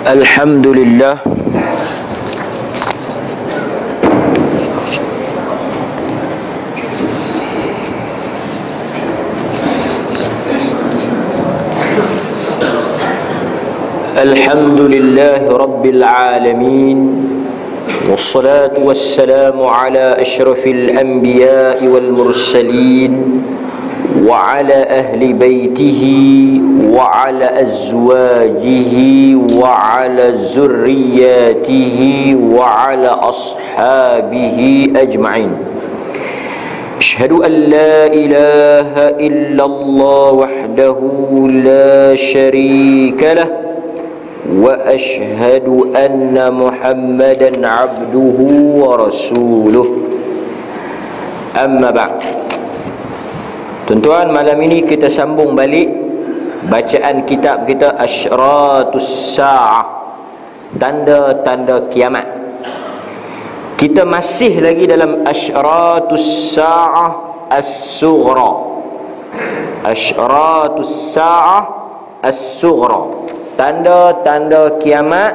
Alhamdulillah, Alhamdulillah Rabbil Alamin, wassalatu wassalamu ala ashrafil anbiya'i wal mursalin wa ala ahli baitihi wa ala azwajihi wa ala zurriyatihi wa ala ashabihi ajma'in. Asyhadu an la ilaha illallah wahdahu la syarika lah wa asyhadu anna Muhammadan abduhu wa rasuluh. Amma ba'd. Tuan-tuan, malam ini kita sambung balik bacaan kitab kita Asyratus Sa'ah, tanda-tanda kiamat. Kita masih lagi dalam Asyratus Sa'ah As-Sughra. Asyratus Sa'ah As-Sughra, tanda-tanda kiamat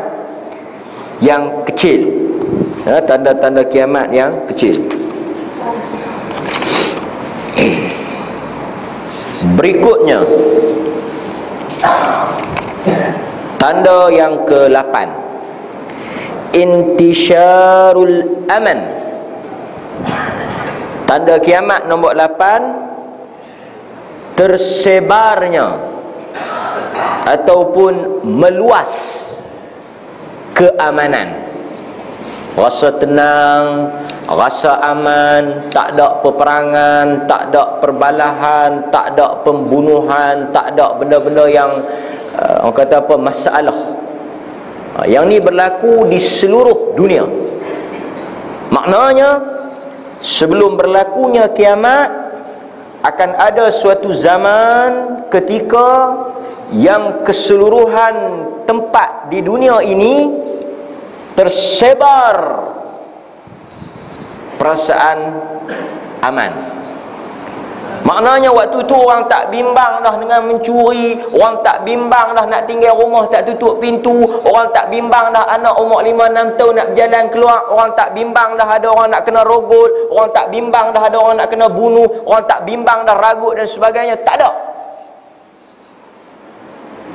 yang kecil. Tanda-tanda kiamat yang kecil. Berikutnya, tanda yang ke-8, intisyarul aman. Tanda kiamat nombor 8, tersebarnya ataupun meluas keamanan. Rasa tenang, rasa aman, tak ada peperangan, tak ada perbalahan, tak ada pembunuhan, tak ada benda-benda yang orang kata apa, masalah. Yang ni berlaku di seluruh dunia. Maknanya, sebelum berlakunya kiamat, akan ada suatu zaman ketika yang keseluruhan tempat di dunia ini tersebar perasaan aman. Maknanya waktu tu orang tak bimbang dah dengan mencuri, orang tak bimbang dah nak tinggal rumah tak tutup pintu, orang tak bimbang dah anak umur 5-6 tahun nak berjalan keluar, orang tak bimbang dah ada orang nak kena rogol, orang tak bimbang dah ada orang nak kena bunuh, orang tak bimbang dah ragut dan sebagainya. Tak ada.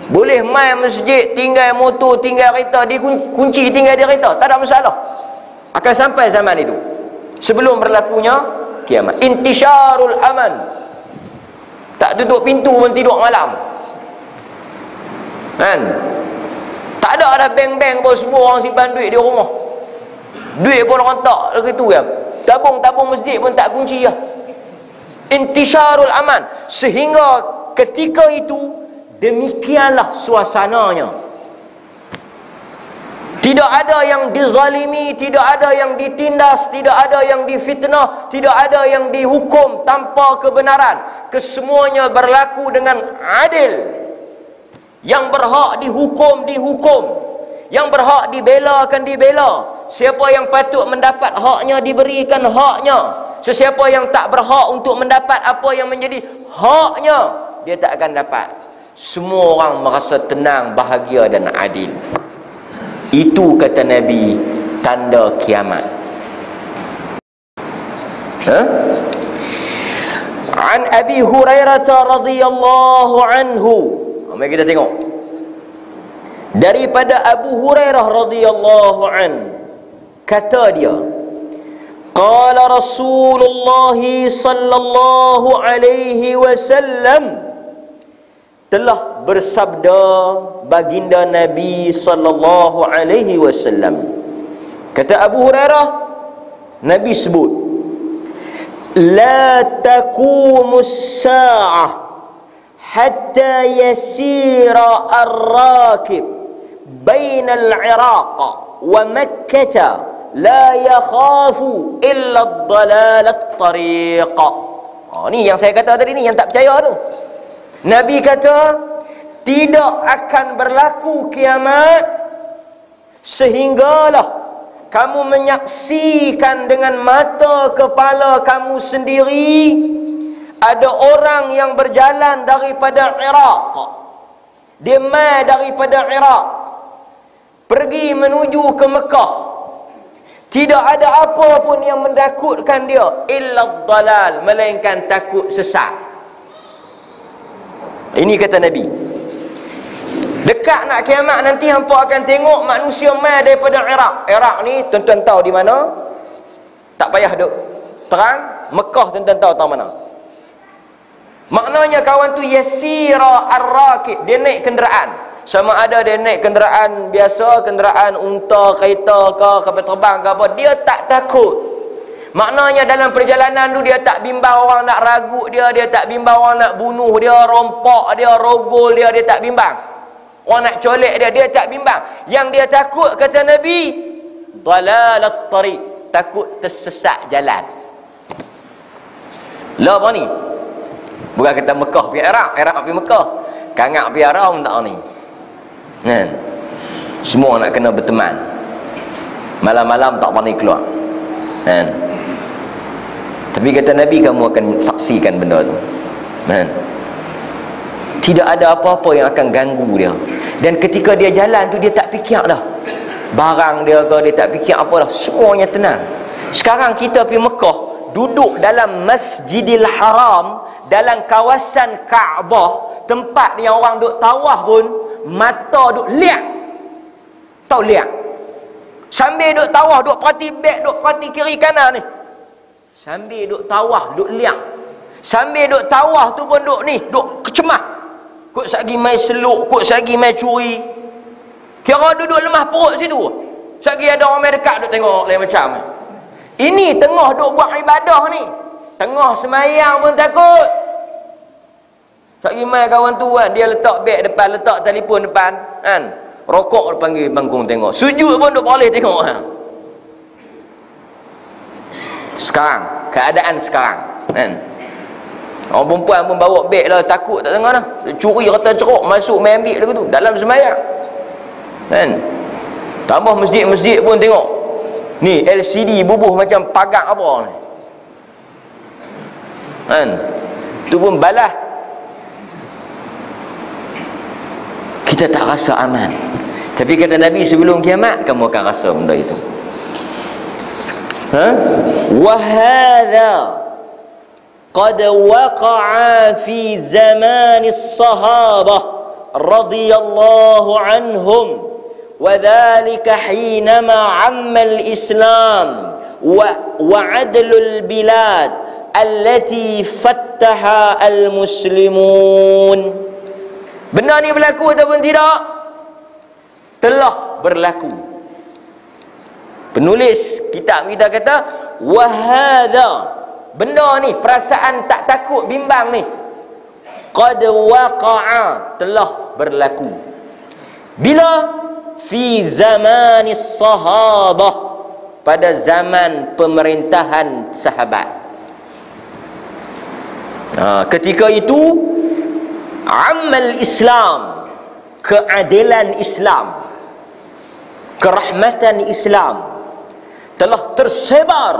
Boleh main masjid, tinggal motor, tinggal kereta, dikunci tinggal di kereta, tak ada masalah. Akan sampai zaman itu, sebelum berlakunya kiamat. Intisyarul aman. Tak tutup pintu pun tidur malam, kan? Tak ada bank-bank pun, semua orang simpan duit di rumah. Duit pun rontak begitu ya. Tabung-tabung masjid pun tak kunci ya. Intisyarul aman. Sehingga ketika itu demikianlah suasananya. Tidak ada yang dizalimi, tidak ada yang ditindas, tidak ada yang difitnah, tidak ada yang dihukum tanpa kebenaran. Kesemuanya berlaku dengan adil. Yang berhak dihukum, dihukum. Yang berhak dibela akan dibela. Siapa yang patut mendapat haknya, diberikan haknya. Sesiapa yang tak berhak untuk mendapat apa yang menjadi haknya, dia tak akan dapat. Semua orang merasa tenang, bahagia dan adil. Itu kata Nabi, tanda kiamat. An Abi Hurairah radhiyallahu anhu. Mari kita tengok. Daripada Abu Hurairah radhiyallahu an, kata dia, qala Rasulullah sallallahu alaihi wasallam, telah bersabda baginda Nabi sallallahu alaihi wasallam. Kata Abu Hurairah, Nabi sebut, la taqumus sa'ah hatta yasira ar-rakib baina al-Iraq wa Makkah la yakhafu illa ad-dalal at-tariq. Ni yang saya kata tadi ni, yang tak percaya tu. Nabi kata, tidak akan berlaku kiamat sehinggalah kamu menyaksikan dengan mata kepala kamu sendiri ada orang yang berjalan daripada Iraq. Dia mai daripada Iraq. pergi menuju ke Mekah. Tidak ada apa pun yang menakutkan dia illa dhalal, melainkan takut sesat. Ini kata Nabi. Dekat nak kiamat nanti hampa akan tengok manusia mai daripada Iraq. Iraq ni tuan-tuan tahu di mana? Tak payah duk terang. Mekah tuan-tuan tahu mana? Maknanya kawan tu yasira ar-rakib, dia naik kenderaan. Sama ada dia naik kenderaan biasa, kenderaan unta, kereta ke, kapal terbang ke apa, dia tak takut. Maknanya dalam perjalanan tu dia tak bimbang orang nak ragut dia, dia tak bimbang orang nak bunuh dia, rompak dia, rogol dia, dia tak bimbang. Orang nak colek dia, dia tak bimbang. Yang dia takut, kata Nabi, dalalat tariq, takut tersesat jalan. Lah apa ni? Bukan kata Mekah pergi Iraq, Iraq pergi Mekah. Kangak pergi Iraq pun tak ni. Kan? Semua nak kena berteman. Malam-malam tak berani keluar. Kan? Tapi kata Nabi, kamu akan saksikan benda tu. Kan? Tidak ada apa-apa yang akan ganggu dia. Dan ketika dia jalan tu, dia tak fikir dah barang dia ke, dia tak fikir apa dah. Semuanya tenang. Sekarang kita pergi Mekah, duduk dalam Masjidil Haram, dalam kawasan Kaabah, tempat yang orang duk tawaf pun mata duk liak. Tahu liak? Sambil duk tawaf, duk perhati back, duk perhati kiri kanan ni. Sambil duk tawaf, duk liak. Sambil duk tawaf tu pun duk ni, duk kecemah. Kok sagi mai seluk, kok sagi mai curi. Kira duduk lemah perut situ. Sagi ada orang mai dekat duk tengok lain macam. Ini tengah duk buat ibadah ni. Tengah semayang pun takut. Sagi mai kawan tu kan, dia letak beg depan, letak telefon depan, kan. Rokok dia panggil bangkung tengok. Sujud pun duk boleh tengok ha. Sekarang, keadaan sekarang, kan. Orang perempuan pun bawa beg lah, takut tak tengok dah. Curi rata ceruk, masuk main ambil lagu tu dalam semayang. Kan? Tambah masjid-masjid pun tengok. Ni LCD bubuh macam pagak apa ni. Kan? Tu pun balas. Kita tak rasa aman. Tapi kata Nabi, sebelum kiamat kamu akan rasa benda itu. Ha? Wa hadza qad waqa'a fi zaman as-sahabah radhiyallahu anhum wa dhalika hinama 'amma al-islam wa 'adlul bilad allati fattaha al-muslimun. Benda ni berlaku ataupun tidak? Telah berlaku. Penulis kitab kita kata wa hadza, benda ni, perasaan tak takut bimbang ni, qad waqa'a, telah berlaku. Bila? Fi zamanis sahabah, pada zaman pemerintahan sahabat. Ketika itu amal Islam, keadilan Islam, kerahmatan Islam telah tersebar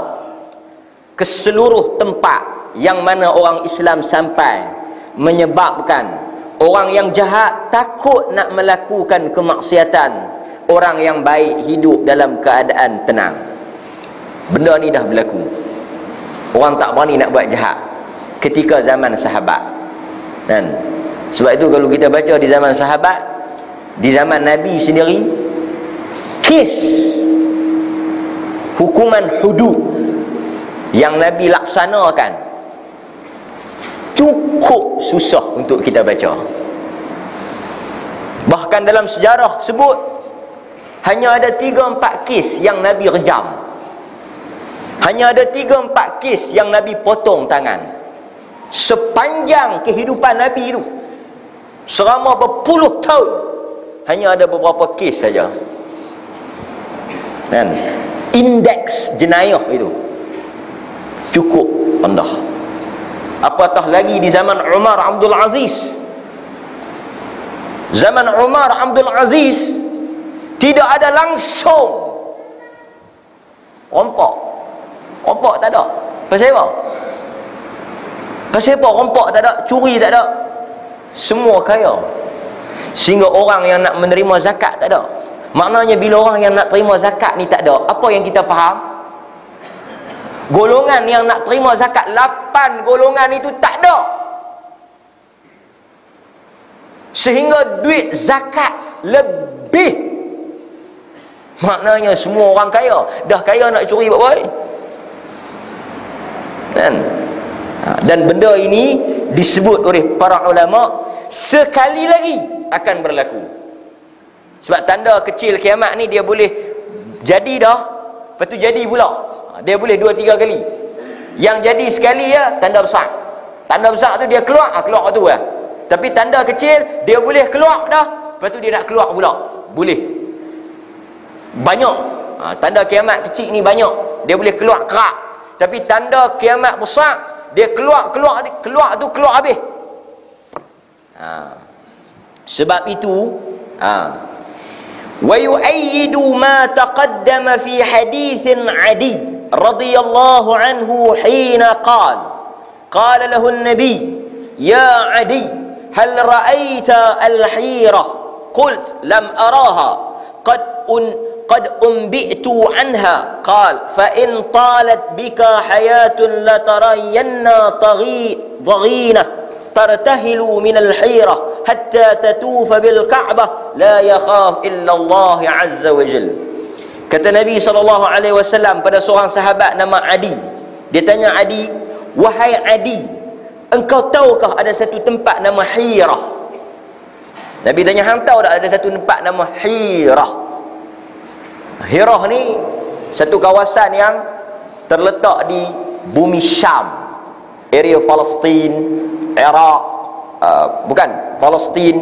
ke seluruh tempat yang mana orang Islam sampai, menyebabkan orang yang jahat takut nak melakukan kemaksiatan, orang yang baik hidup dalam keadaan tenang. Benda ni dah berlaku. Orang tak berani nak buat jahat ketika zaman sahabat. Dan sebab itu kalau kita baca di zaman sahabat, di zaman Nabi sendiri, kes hukuman hudud yang Nabi laksanakan cukup susah untuk kita baca. Bahkan dalam sejarah sebut hanya ada 3-4 kes yang Nabi rejam. Hanya ada 3-4 kes yang Nabi potong tangan. Sepanjang kehidupan Nabi itu, selama berpuluh tahun, hanya ada beberapa kes saja. Dan indeks jenayah itu cukup rendah. Apatah lagi di zaman Umar Abdul Aziz. Zaman Umar Abdul Aziz tidak ada langsung rompak. Rompak tak ada. Pasal apa? Pasal apa rompak tak ada, curi tak ada? Semua kaya. Sehingga orang yang nak menerima zakat tak ada. Maknanya bila orang yang nak terima zakat ni tak ada, apa yang kita faham? Golongan yang nak terima zakat, 8 golongan itu tak ada. Sehingga duit zakat lebih. Maknanya semua orang kaya. Dah kaya nak curi buat baik. Dan benda ini disebut oleh para ulama sekali lagi akan berlaku. Sebab tanda kecil kiamat ni dia boleh jadi dah, lepas tu jadi pula. Dia boleh 2-3 kali. Yang jadi sekali ya tanda besar. Tanda besar tu dia keluar tu lah. Tapi tanda kecil dia boleh keluar dah, lepas tu dia nak keluar pula. Boleh. Banyak. Tanda kiamat kecil ni banyak. Dia boleh keluar kerak. Tapi tanda kiamat besar dia keluar habis. Sebab itu wa yu'ayyidu ma taqaddama fi hadithin Adi radhiyallahu anhu hina qala lahu an-nabi ya Adi hal ra'aita al-hira qult lam araha qad unbi'tu anha qal fa in talat bika hayatun la tarayanna dhaghina tartahilu min al-hira hatta tatufa bil Ka'bah la yakhaf illa Allah azza wa jalla. Kata Nabi SAW pada seorang sahabat nama Adi. Dia tanya Adi, wahai Adi, engkau tahukah ada satu tempat nama Hira? Nabi tanya, hang tahu tak ada satu tempat nama Hira? Hira ni satu kawasan yang terletak di bumi Syam, area Palestin, Iraq, bukan Palestin,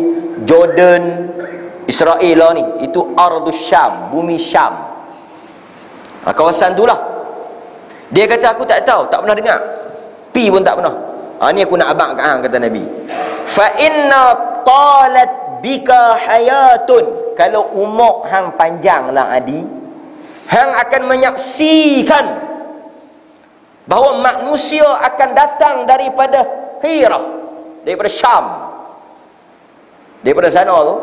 Jordan, Israel lah ni. Itu Ardus Syam, bumi Syam. Kawasan tu lah. Dia kata aku tak tahu, tak pernah dengar. Pi pun tak pernah. Ni aku nak abang kat hang, kata Nabi. Fa inna talat bika hayatun. Kalau umur hang panjang lah Adi, hang akan menyaksikan bahawa manusia akan datang daripada Hira, daripada Syam, daripada sana tu,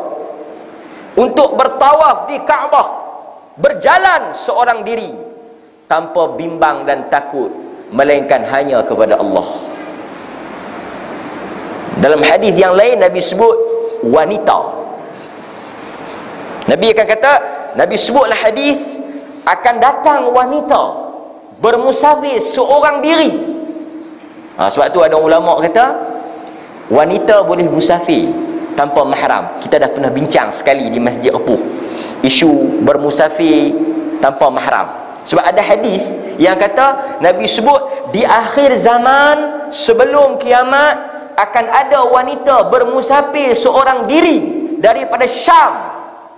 untuk bertawaf di Kaabah, berjalan seorang diri tanpa bimbang dan takut, melainkan hanya kepada Allah. Dalam hadis yang lain Nabi sebut wanita. Nabi akan kata, Nabi sebutlah hadis, akan datang wanita bermusafir seorang diri. Sebab tu ada ulama kata wanita boleh musafir tanpa mahram. Kita dah pernah bincang sekali di Masjid Epuh isu bermusafir tanpa mahram. Sebab ada hadis yang kata Nabi sebut di akhir zaman sebelum kiamat akan ada wanita bermusafir seorang diri daripada Syam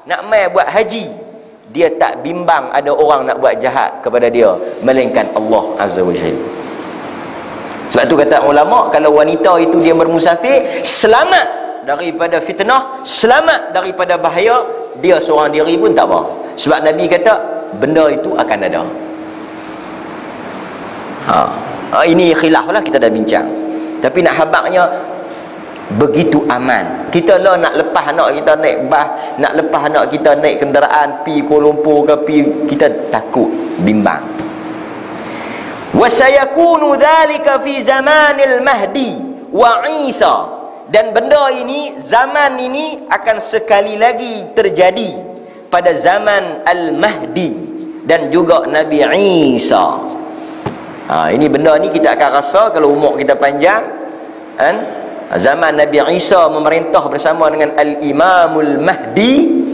nak mai buat haji. Dia tak bimbang ada orang nak buat jahat kepada dia, melainkan Allah Azza wa Jalla. Sebab tu kata ulama, kalau wanita itu dia bermusafir, selamat daripada fitnah, selamat daripada bahaya, dia seorang diri pun tak apa. Sebab Nabi kata benda itu akan ada. Ini khilaf lah, kita dah bincang. Tapi nak habaknya begitu aman. Kita lah nak lepas anak kita naik bas, nak lepas anak kita naik kenderaan pi Kuala Lumpur ke pi, kita takut, bimbang. Wa sayakunu dhalika fi zamanil mahdi wa Isa. Dan benda ini, zaman ini akan sekali lagi terjadi pada zaman Al-Mahdi dan juga Nabi Isa. Ini benda ni kita akan rasa kalau umur kita panjang, kan? Zaman Nabi Isa memerintah bersama dengan Al-Imamul Mahdi,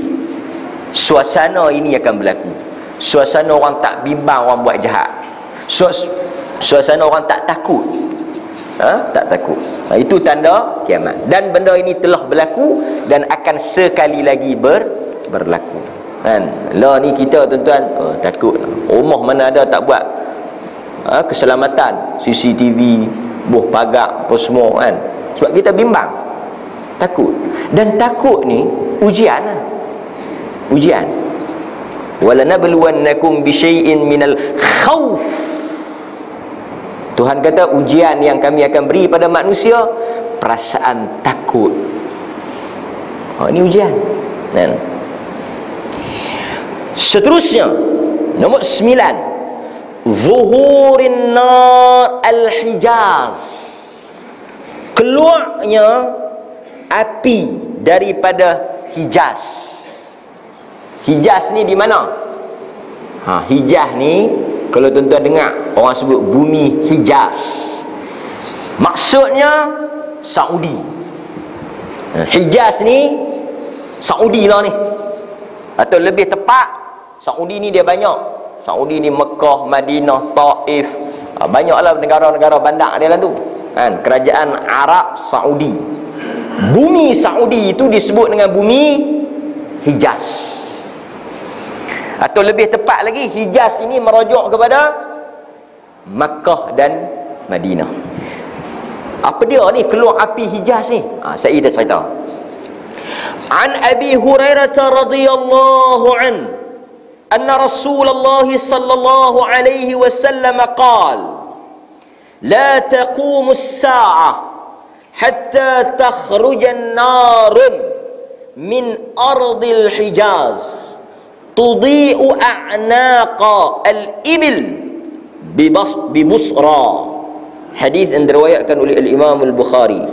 suasana ini akan berlaku. Suasana orang tak bimbang orang buat jahat. Suasana orang tak takut. Tak takut. Itu tanda kiamat. Dan benda ini telah berlaku dan akan sekali lagi berlaku. Kan? Lah ni kita tuan-tuan takut. Rumah mana ada tak buat keselamatan, CCTV, buh pagar apa semua, kan? Sebab kita bimbang, takut. Dan takut ni ujian lah. Ujian. Walanabluwannakum bisyai'in minal khauf. Tuhan kata ujian yang kami akan beri pada manusia, perasaan takut. Ini ujian. Dan Seterusnya, nombor 9, zuhurin nar al-Hijaz, keluarnya api daripada Hijaz. Hijaz ni di mana? Hijaz ni kalau tuan-tuan dengar orang sebut bumi Hijaz, maksudnya Saudi. Hijaz ni Saudi lah ni, atau lebih tepat Saudi ni dia banyak. Saudi ni Mekah, Madinah, Taif, banyaklah negara-negara bandar dia lah tu kan. Kerajaan Arab Saudi. Bumi Saudi itu disebut dengan bumi Hijaz. Atau lebih tepat lagi, Hijaz ini merujuk kepada Makkah dan Madinah. Apa dia ni keluar api Hijaz ni? Saya dah cerita. An Abi Hurairah radhiyallahu an anna Rasulullah sallallahu alaihi wasallam qala la taqumu as-sa'ah hatta takhruja an-narun min ardil Hijaz tudhi'u a'naqa al-ibil bibusra. Hadis yang diriwayatkan oleh al-Imam al-Bukhari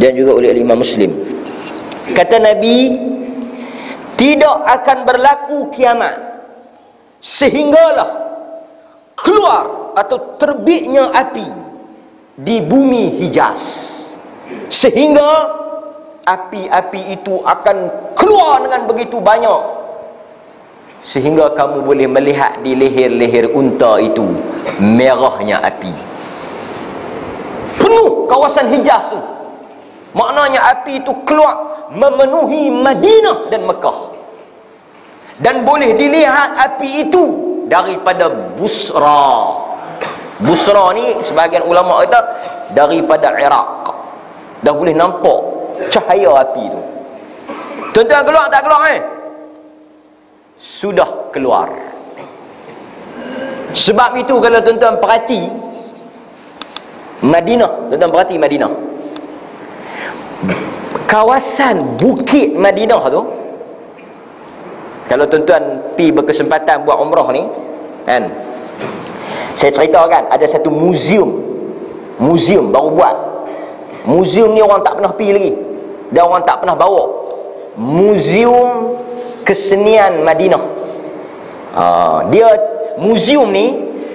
dan juga oleh al-Imam Muslim. Kata Nabi, tidak akan berlaku kiamat sehinggalah keluar atau terbitnya api di bumi Hijaz, sehingga api-api itu akan keluar dengan begitu banyak, sehingga kamu boleh melihat di leher-leher unta itu merahnya api. Penuh kawasan Hijaz tu. Maknanya api itu keluar memenuhi Madinah dan Mekah. Dan boleh dilihat api itu daripada Busra. Busra ni sebahagian ulama kata daripada Iraq. Dah boleh nampak cahaya api itu. Tuan-tuan keluar tak keluar Sudah keluar. Sebab itu kalau tuan-tuan perhati Madinah, tuan-tuan perhati Madinah, kawasan bukit Madinah tu, kalau tuan-tuan pergi berkesempatan buat umrah ni kan, saya ceritakan ada satu muzium baru buat. Muzium ni orang tak pernah pergi lagi dan orang tak pernah bawa. Muzium Kesenian Madinah. Dia muzium ni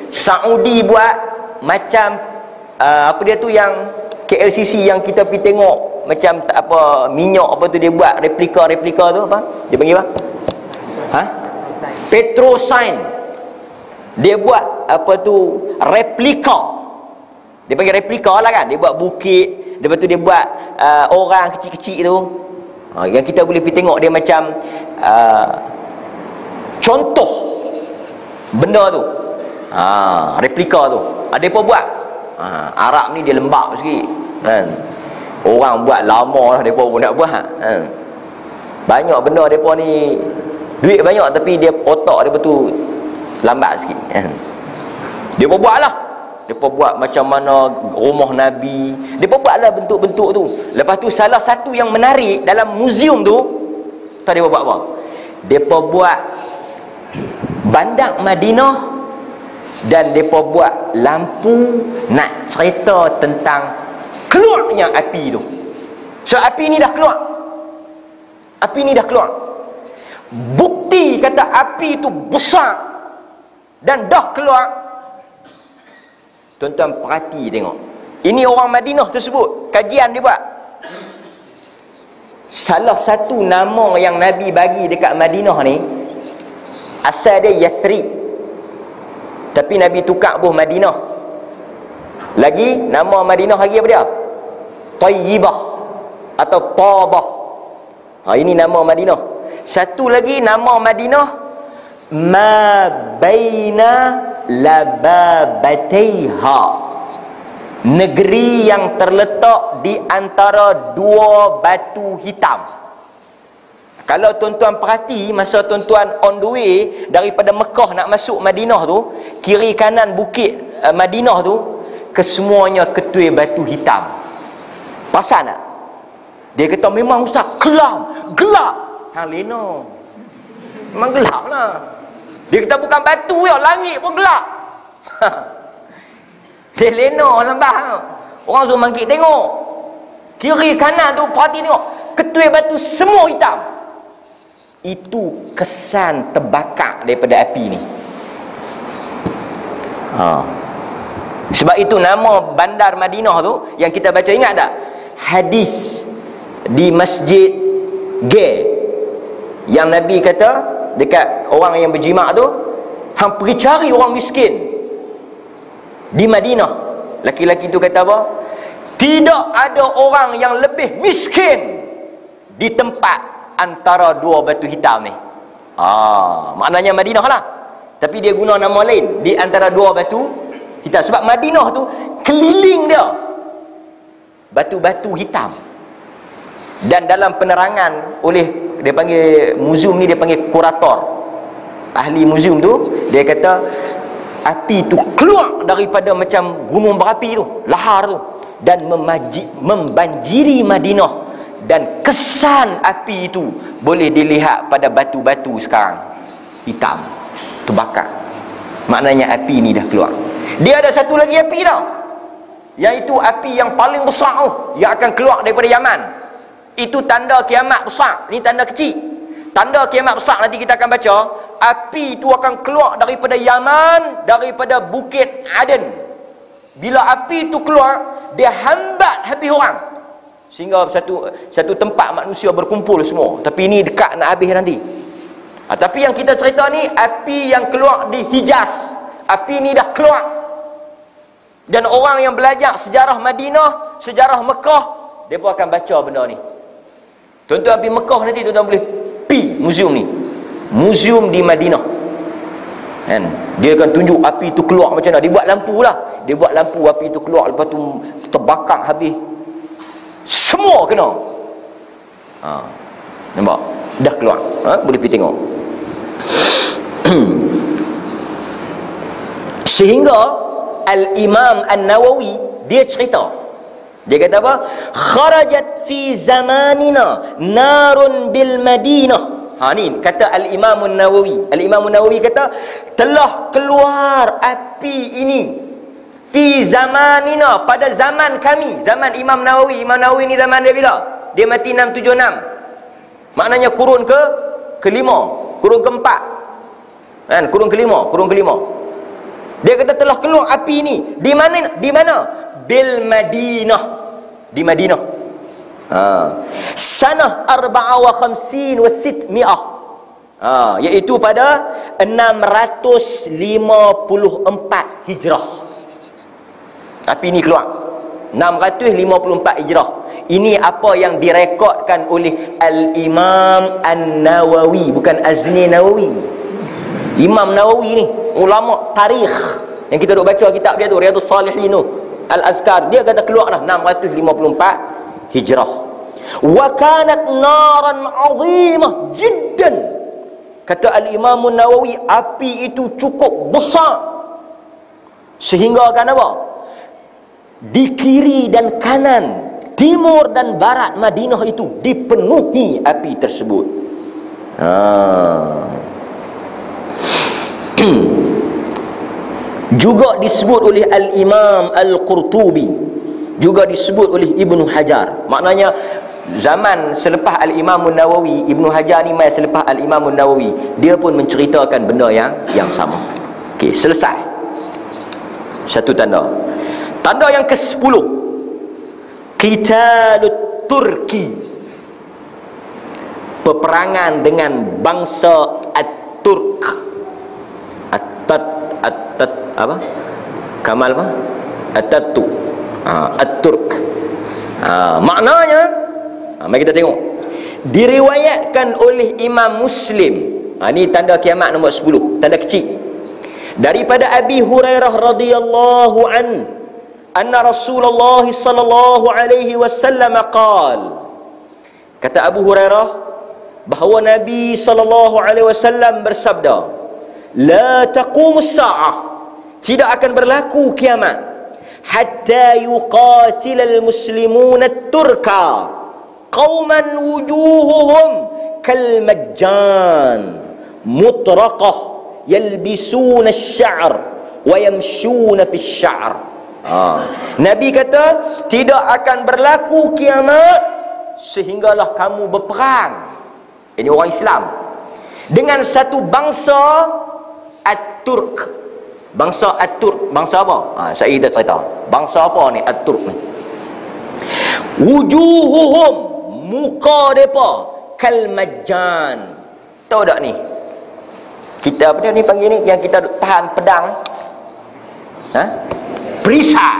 Saudi buat macam apa dia tu yang KLCC yang kita pergi tengok, macam apa minyak apa tu dia buat replika tu apa? Dia panggil apa? Petrosign. Dia buat apa tu replika. Dia panggil replika lah kan. Dia buat bukit, lepas tu dia buat orang kecil-kecil tu. Yang kita boleh pergi tengok dia macam contoh benda tu. Replika tu. Depa buat. Arab ni dia lembab sikit kan. Orang buat lama lah, depa pun nak buat kan. Banyak benda depa ni duit banyak tapi dia otak depa tu lambat sikit kan. Depa buatlah. Depa buat macam mana rumah Nabi. Depa buatlah bentuk-bentuk tu. Lepas tu salah satu yang menarik dalam muzium tu, tahu depa buat apa? Depa buat bandar Madinah dan depa buat lampu nak cerita tentang keluarnya api tu. So api ni dah keluar. Api ni dah keluar. Bukti kata api tu besar dan dah keluar. Tuan-tuan perhati tengok. Ini orang Madinah tersebut, kajian dia buat. Salah satu nama yang Nabi bagi dekat Madinah ni, asal dia Yathrib, tapi Nabi tukar buh Madinah. Lagi nama Madinah lagi apa dia? Tayyibah atau Tabah. Ini nama Madinah. Satu lagi nama Madinah, ma baina lababataiha, negeri yang terletak di antara dua batu hitam. Kalau tuan-tuan perhati, masa tuan-tuan on the way daripada Mekah nak masuk Madinah tu, kiri kanan bukit Madinah tu, kesemuanya ketui batu hitam. Perasan tak? Dia kata memang ustaz kelam, gelap. Hang lena. Memang gelap lah. Dia kata bukan batu ya, langit pun gelap. Dia lena lembah. Orang suruh mangkit tengok. Kiri kanan tu perhati tengok. Ketua batu semua hitam. Itu kesan terbakar daripada api ni. Sebab itu nama bandar Madinah tu yang kita baca, ingat tak? Hadis di Masjid Gay yang Nabi kata dekat orang yang berjimak tu, hang pergi cari orang miskin di Madinah. Laki-laki tu kata apa? Tidak ada orang yang lebih miskin di tempat antara dua batu hitam ni. Maknanya Madinah lah. Tapi dia guna nama lain di antara dua batu hitam. Sebab Madinah tu keliling dia batu-batu hitam. Dan dalam penerangan oleh, dia panggil muzium ni, dia panggil kurator, ahli muzium tu, dia kata api tu keluar daripada macam gunung berapi tu, lahar tu, dan membanjiri Madinah. Dan kesan api itu boleh dilihat pada batu-batu sekarang hitam terbakar. Maknanya api ni dah keluar. Dia ada satu lagi api tau, iaitu api yang paling besar tu, yang akan keluar daripada Yaman. Itu tanda kiamat besar. Ni tanda kecil. Tanda kiamat besar nanti kita akan baca. Api itu akan keluar daripada Yaman, daripada Bukit Aden. Bila api itu keluar, dia hambat habis orang, sehingga satu tempat manusia berkumpul semua. Tapi ini dekat nak habis nanti. Tapi yang kita cerita ni api yang keluar di Hijaz. Api ni dah keluar. Dan orang yang belajar sejarah Madinah, sejarah Mekah, dia pun akan baca benda ni. Tuan-tuan pergi Mekah nanti, tuan-tuan boleh pergi muzium ni, muzium di Madinah kan? Dia akan tunjuk api tu keluar macam mana. Dia buat lampu lah. Dia buat lampu, api tu keluar, lepas tu terbakar habis. Semua kena. Nampak? Dah keluar. Boleh pergi tengok. Sehingga Al-Imam An-Nawawi dia cerita, dia kata apa? Kharajat fi zamanina narun bil Madinah. Ni kata Al-Imam An-Nawawi. Al-Imam An-Nawawi kata telah keluar api ini fi zamanina, pada zaman kami, zaman Imam Nawawi. Imam Nawawi ni zaman dia bila? Dia mati 676. Maknanya kurun kelima, kurun keempat. Kan? Kurun kelima. Dia kata telah keluar api ini di mana? Di mana? Bil Madinah. Di Madinah. Sanah 54 wa 600. Iaitu pada 654 Hijrah. Api ini keluar 654 Hijrah. Ini apa yang direkodkan oleh Al-Imam An-Nawawi, bukan Azni Nawawi. Imam Nawawi ni ulama tarikh yang kita duk baca kitab dia tu, Riyadhus Salihin tu, Al-Azkar. Dia kata keluarlah 654 Hijrah. Wa kanat naran 'azimah jiddan. Kata Al-Imam An-Nawawi, api itu cukup besar sehingga kan apa? Di kiri dan kanan, timur dan barat Madinah itu dipenuhi api tersebut. Juga disebut oleh Al-Imam Al-Qurtubi, juga disebut oleh Ibnu Hajar. Maknanya zaman selepas Al-Imam An-Nawawi, Ibnu Hajar ni mai selepas Al-Imam An-Nawawi, dia pun menceritakan benda yang sama. Okey, selesai. Satu tanda. Tanda yang ke-10, Qitalut Turki, peperangan dengan bangsa At-Turk. Apa? Kamal apa? At-Turk. At-Turk. Maknanya, mari kita tengok. Diriwayatkan oleh Imam Muslim. Ini tanda kiamat nombor 10, tanda kecil. Daripada Abi Hurairah radhiyallahu anna Rasulullah sallallahu alaihi wasallam qala. Kata Abu Hurairah bahawa Nabi sallallahu alaihi wasallam bersabda, la taqumus sa'ah, tidak akan berlaku kiamat hatta yuqatilal muslimuna at-turka qauman wujuhuhum kal majjan mutraqah yalbisuna asy-sya'r wa yamshuna fis-sya'r. Nabi kata tidak akan berlaku kiamat sehinggalah kamu berperang, ini orang Islam, dengan satu bangsa At-Turk. Bangsa At-Turk, bangsa apa? Saya dah cerita. Bangsa apa ni At-Turk ni? Wujuhuhum, muka depa kal majjan. Tahu tak ni? Kita apa ni panggil ni yang kita tahan pedang? Perisai.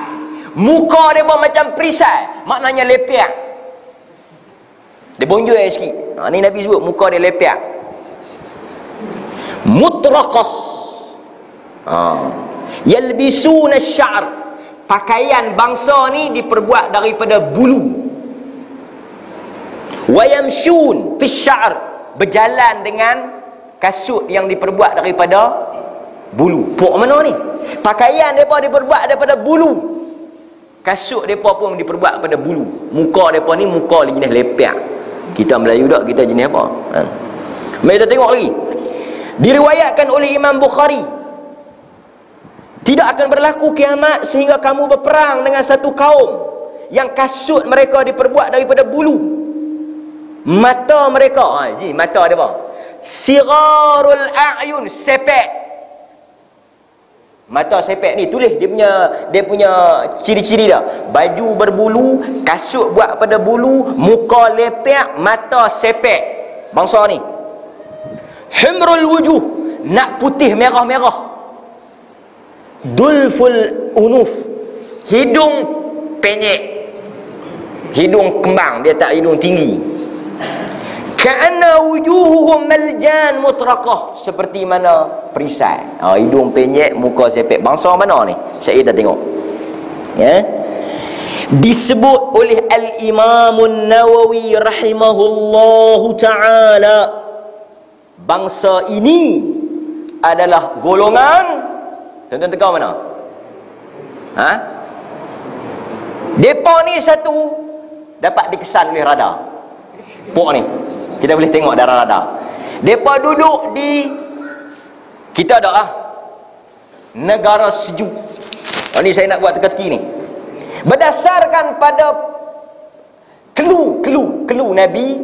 Muka depa macam perisai, maknanya lepiak. Dia bonjol sikit. Ni Nabi sebut muka dia lepiak. Mutraqah. Yalbisuna asy-sya'r. Pakaian bangsa ni diperbuat daripada bulu. Wa yamshun fis-sya'r, berjalan dengan kasut yang diperbuat daripada bulu. Pok mana ni? Pakaian depa diperbuat daripada bulu. Kasut depa pun diperbuat daripada bulu. Muka depa ni muka jenis lepiak. Kita Melayu tak, kita jenis apa? Mari kita tengok lagi. Diriwayatkan oleh Imam Bukhari, tidak akan berlaku kiamat sehingga kamu berperang dengan satu kaum yang kasut mereka diperbuat daripada bulu. Mata mereka, mata dia apa? Sigharul a'yun, sepek. Mata sepek ni, tulis dia punya ciri-ciri dah. Baju berbulu, kasut buat pada bulu, muka lepiak, mata sepek. Bangsa ni himrul wujuh, nak putih merah-merah. Dulful unuf, hidung penyek, hidung kembang, dia tak hidung tinggi. Ka'anna wujuhuhum maljan mutraqah, seperti mana perisai. Hidung penyek, muka sepek. Bangsa mana ni? Saya dah tengok. Ya. Disebut oleh Al-Imam An-Nawawi rahimahullahu ta'ala, bangsa ini adalah golongan, tuan-tuan tegak mana? Depa ni satu dapat dikesan oleh radar. Pok ni kita boleh tengok darah radar. Depa duduk di, kita ada negara sejuk. Ni saya nak buat teka-teki ni. Berdasarkan pada kelu Nabi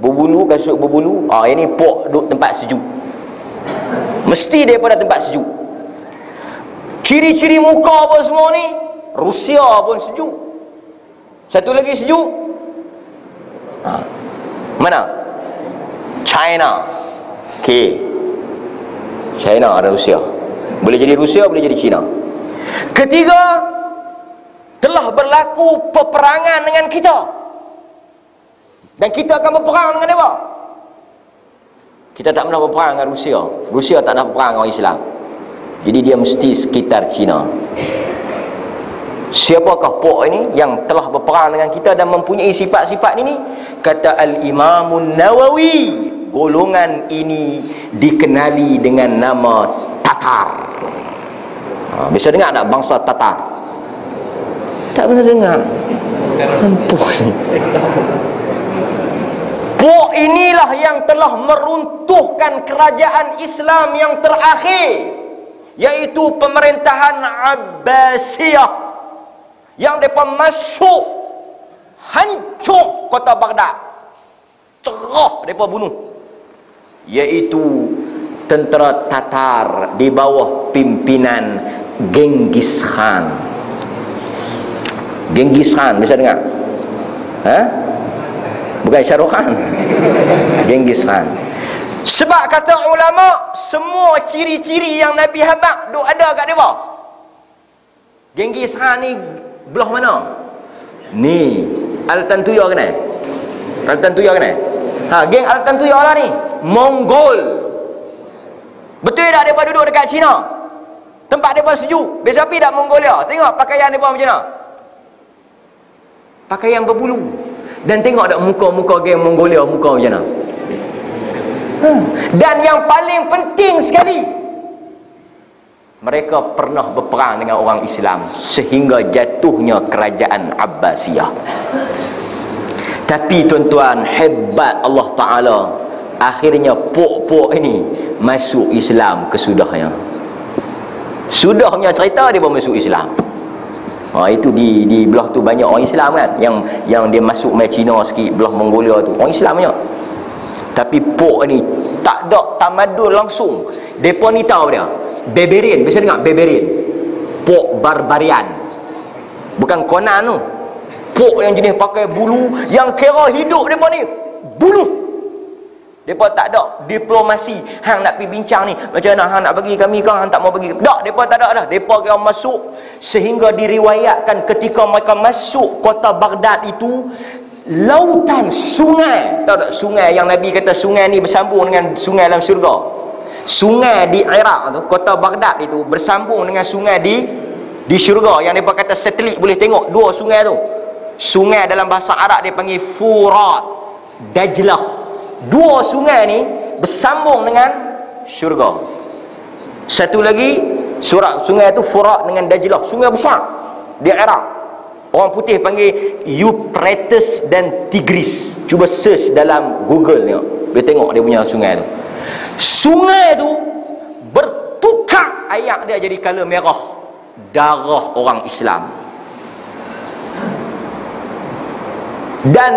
berbulu, kasut berbulu. Ini pok duduk tempat sejuk. Mesti daripada tempat sejuk. Ciri-ciri muka apa semua ni, Rusia pun sejuk. Satu lagi sejuk, mana? China. Okey. China ada Rusia. Boleh jadi Rusia, boleh jadi China. Ketiga, telah berlaku peperangan dengan kita. Dan kita akan berperang dengan dia. Kita tak pernah berperang dengan Rusia. Rusia tak pernah berperang dengan orang Islam. Jadi dia mesti sekitar China. Siapakah pok ini yang telah berperang dengan kita dan mempunyai sifat-sifat ini? Kata Al-Imam Nawawi, golongan ini dikenali dengan nama Tatar. Bisa dengar tak bangsa Tatar? Tak pernah dengar. Pok inilah yang telah meruntuhkan kerajaan Islam yang terakhir, yaitu pemerintahan Abbasiyah, yang mereka masuk hancur kota Baghdad, cerah mereka bunuh, yaitu tentera Tatar di bawah pimpinan Genghis Khan. Genghis Khan, bisa dengar? Bukan Shah Rukh Khan. Genghis Khan. Sebab kata ulama, semua ciri-ciri yang Nabi habaq duk ada kat dia. Genghis Khan ni belah mana? Ni Altan Tuya kenal? Altan Tuya kenal? Geng Altan Tuya lah ni, Mongol. Betul tak mereka duduk dekat China? Tempat mereka sejuk. Biasa pergi tak Mongolia? Tengok pakaian mereka macam mana? Pakaian berbulu. Dan tengok tak muka-muka geng Mongolia, muka macam mana? Dan yang paling penting sekali, mereka pernah berperang dengan orang Islam sehingga jatuhnya kerajaan Abbasiyah. Tapi tuan-tuan, hebat Allah Ta'ala, Akhirnya pok-pok ini masuk Islam kesudahnya. Sudahnya cerita dia pun masuk Islam. Itu di belah tu banyak orang Islam kan, yang dia masuk mai Cina sikit, belah Mongolia tu orang Islamnya. Tapi pok ni tak ada tamadun langsung. Depa ni tahu dia barbarian, biasa dengar barbarian, pok barbarian, bukan Conan tu. Pok yang jenis pakai bulu, yang kira hidup depa ni bulu. Depa tak ada diplomasi. Hang nak pergi bincang ni, macam mana hang nak bagi kami ke, hang tak mau bagi. Tak, depa tak ada dah. Depa kira masuk, sehingga diriwayatkan ketika mereka masuk kota Baghdad itu, lautan sungai. Tahu tak sungai yang Nabi kata sungai ni bersambung dengan sungai dalam syurga. Sungai di Iraq tu, kota Baghdad itu bersambung dengan sungai di syurga, yang depa kata satelit boleh tengok dua sungai tu. Sungai dalam bahasa Arab dia panggil Furat, Dajlah. Dua sungai ni bersambung dengan syurga. Satu lagi sungai tu Furat dengan Dajlah, sungai besar di Iraq. Orang putih panggil Euphrates dan Tigris. Cuba search dalam Google ni, dia tengok dia punya sungai tu. Sungai tu bertukar air dia jadi color merah, darah orang Islam. Dan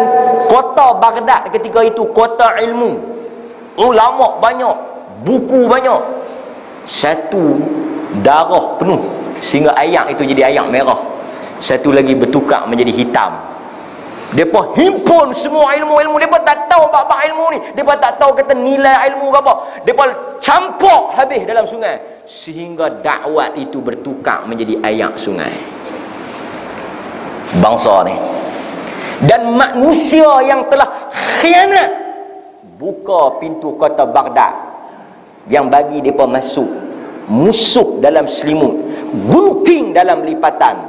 kota Baghdad ketika itu kota ilmu, ulama banyak, buku banyak. Satu darah penuh sehingga air itu jadi air merah, satu lagi bertukar menjadi hitam. Depa himpun semua ilmu-ilmu. Depa tak tahu bab-bab ilmu ni, depa tak tahu kata nilai ilmu ke apa. Depa campur habis dalam sungai, sehingga dakwat itu bertukar menjadi air sungai. Bangsa ni dan manusia yang telah khianat buka pintu kota Baghdad, yang bagi mereka masuk, musuh dalam selimut, gunting dalam lipatan,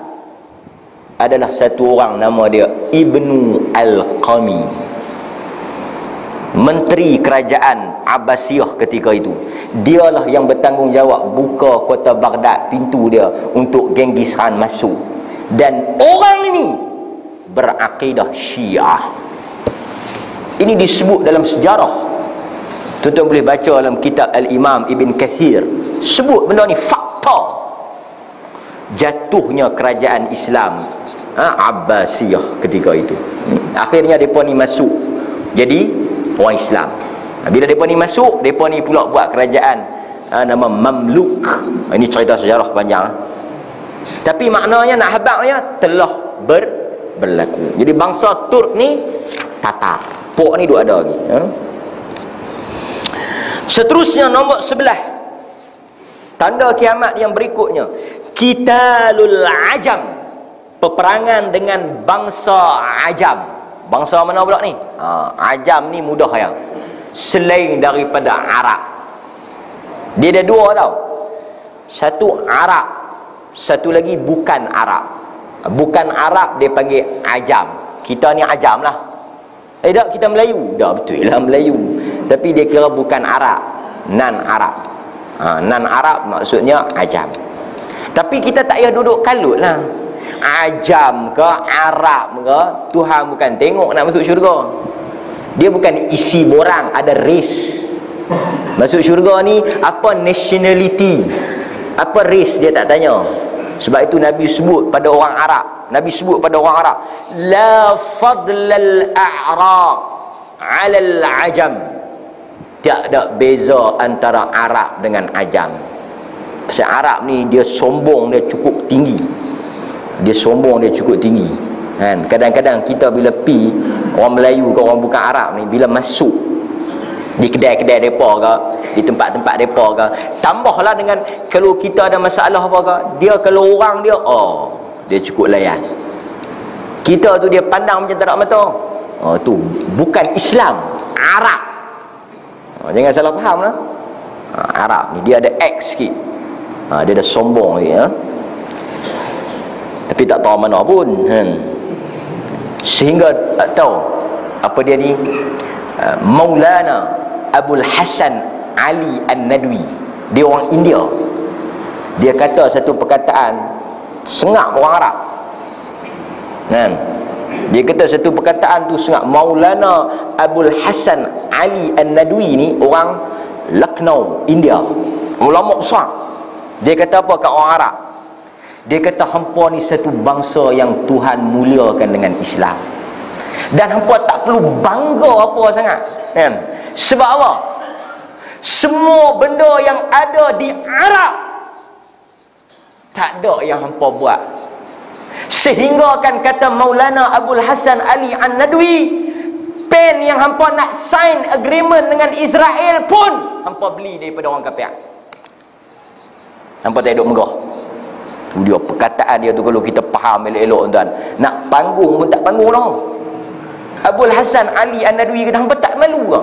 adalah satu orang nama dia Ibnu Al-Qami, menteri kerajaan Abbasiyah ketika itu. Dialah yang bertanggungjawab buka kota Baghdad, pintu dia untuk Genghis Khan masuk. Dan orang ini berakidah Syiah. Ini disebut dalam sejarah. Tuan-tuan boleh baca dalam kitab Al-Imam Ibn Kathir, sebut benda ni fakta jatuhnya kerajaan Islam Abbasiyah ketika itu. Akhirnya mereka ni masuk jadi orang Islam. Bila mereka ni masuk, mereka ni pula buat kerajaan nama Mamluk. Ini cerita sejarah panjang, tapi maknanya nak habaknya telah berlaku. Jadi bangsa Turk ni Tatar, pok ni duk ada lagi. Seterusnya nombor 11, tanda kiamat yang berikutnya, Qitalul Ajam, peperangan dengan bangsa Ajam. Bangsa mana pula ni? Ajam ni mudah yang selain daripada Arab. Dia ada dua tau. Satu Arab, satu lagi bukan Arab. Bukan Arab dia panggil Ajam. Kita ni Ajam lah. Tak, kita Melayu. Dah betul lah Melayu, tapi dia kira bukan Arab, non Arab. Non Arab maksudnya Ajam. Tapi kita tak payah duduk kalut lah. Ajam ke Arab ke, Tuhan bukan tengok nak masuk syurga. Dia bukan isi borang, ada race. Masuk syurga ni apa nationality, apa race, dia tak tanya. Sebab itu Nabi sebut pada orang Arab, Nabi sebut pada orang Arab, la fadlal a'rab 'alal ajam. Tak ada beza antara Arab dengan Ajam. Pasal Arab ni dia sombong dia cukup tinggi. Dia sombong dia cukup tinggi. Kan? Kadang-kadang kita bila pi, orang Melayu ke orang bukan Arab ni, bila masuk di kedai-kedai depa ke, di tempat-tempat depa ke, tambahlah dengan kalau kita ada masalah apa ke, dia kalau orang dia dia cukup layan. Kita tu dia pandang macam tak ada mata. Tu bukan Islam, Arab. Jangan salah faham lah. Arab ni dia ada X sikit. Dia ada sombong lagi. Tapi tak tahu mana pun. Sehingga tak tahu apa dia ni, Maulana Abul Hasan Ali An-Nadwi, dia orang India. Dia kata satu perkataan sengak orang Arab. Dia kata satu perkataan tu sangat. Maulana Abul Hasan Ali An-Nadwi ni orang Lucknow, India, ulama besar. Dia kata apa kat orang Arab? Dia kata hampa ni satu bangsa yang Tuhan muliakan dengan Islam. Dan hampa tak perlu bangga apa sangat, kan? Sebab apa? Semua benda yang ada di Arab tak ada yang hampa buat. Sehingga kan kata Maulana Abul Hasan Ali An-Nadwi, pen yang hampa nak sign agreement dengan Israel pun hampa beli daripada orang kafir. Hampa tak duduk megah. Tu dia perkataan dia tu, kalau kita faham elok-elok tuan. Nak panggung pun tak panggung dah. Abul Hasan Ali An-Nadwi kata hampa tak malu ke?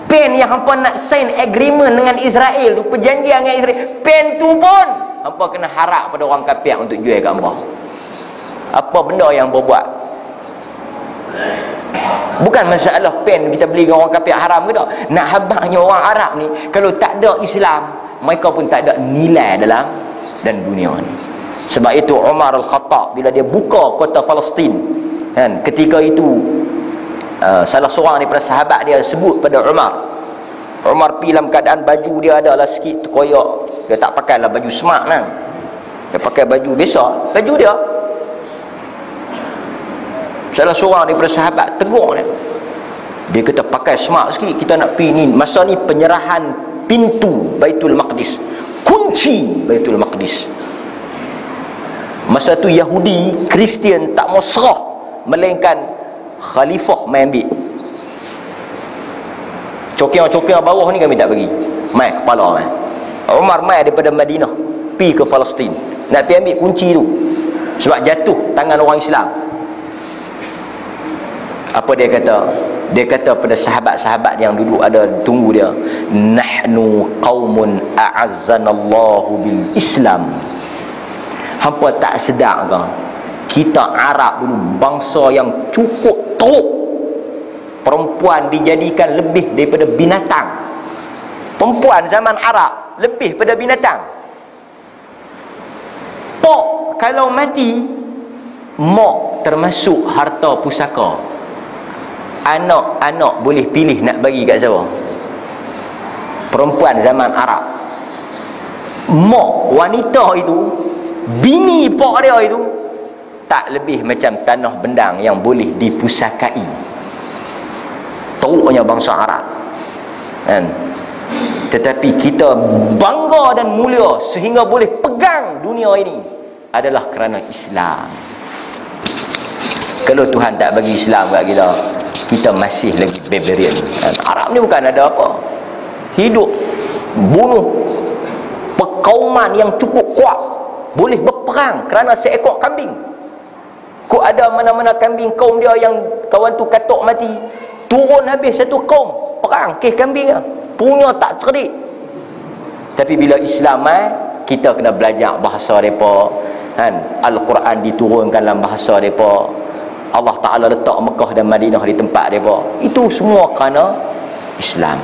Pen yang hampa nak sign agreement dengan Israel tu, perjanjian dengan Israel, pen tu pun hampa kena harap pada orang kafir untuk jual kat hampa. Apa benda yang hampa buat? Bukan masalah pen kita beli dengan orang kafir haram ke tak. Nak habangnya orang Arab ni, kalau tak ada Islam, mereka pun tak ada nilai dalam dan dunia ni. Sebab itu Umar Al-Khattab bila dia buka kota Palestin, kan, ketika itu salah seorang daripada sahabat dia sebut pada Umar pergi dalam keadaan baju dia adalah sikit terkoyak. Dia tak pakailah baju smart kan. Dia pakai baju biasa, baju dia. Salah seorang daripada sahabat tegur dia. Dia kata pakai smart sikit, kita nak pergi ni. Masa ni penyerahan pintu Baitul Maqdis, kunci Baitul Maqdis. Masa tu Yahudi, Kristian tak mau serah, melainkan khalifah main ambil. Cokeng-cokeng bawah ni kami tak bagi, mai kepala mai. Umar mai daripada Madinah pi ke Palestin nak pergi ambil kunci tu, sebab jatuh tangan orang Islam. Apa dia kata? Dia kata pada sahabat-sahabat yang duduk ada tunggu dia, nahnu qaumun a'azzanallahu bil Islam. Hampa tak sedar ke? Kita Arab dulu bangsa yang cukup teruk. Perempuan dijadikan lebih daripada binatang. Perempuan zaman Arab lebih pada binatang. Pok kalau mati, mak termasuk harta pusaka. Anak-anak boleh pilih nak bagi kat siapa. Perempuan zaman Arab, mak wanita itu, bini pok dia itu, tak lebih macam tanah bendang yang boleh dipusakai. Teruknya bangsa Arab, kan? Tetapi kita bangga dan mulia sehingga boleh pegang dunia ini adalah kerana Islam. Kalau Tuhan tak bagi Islam kat kita, kita masih lagi barbarian. Arab ni bukan ada apa, hidup bunuh perkauman yang cukup kuat, boleh berperang kerana seekor kambing. Kok ada mana-mana kambing kaum dia yang kawan tu katok mati, turun habis satu kaum perang kes kambing lah. Punya tak cerdik. Tapi bila Islam kita kena belajar bahasa mereka, kan? Al-Quran diturunkan dalam bahasa mereka. Allah Ta'ala letak Mekah dan Madinah di tempat mereka. Itu semua kerana Islam.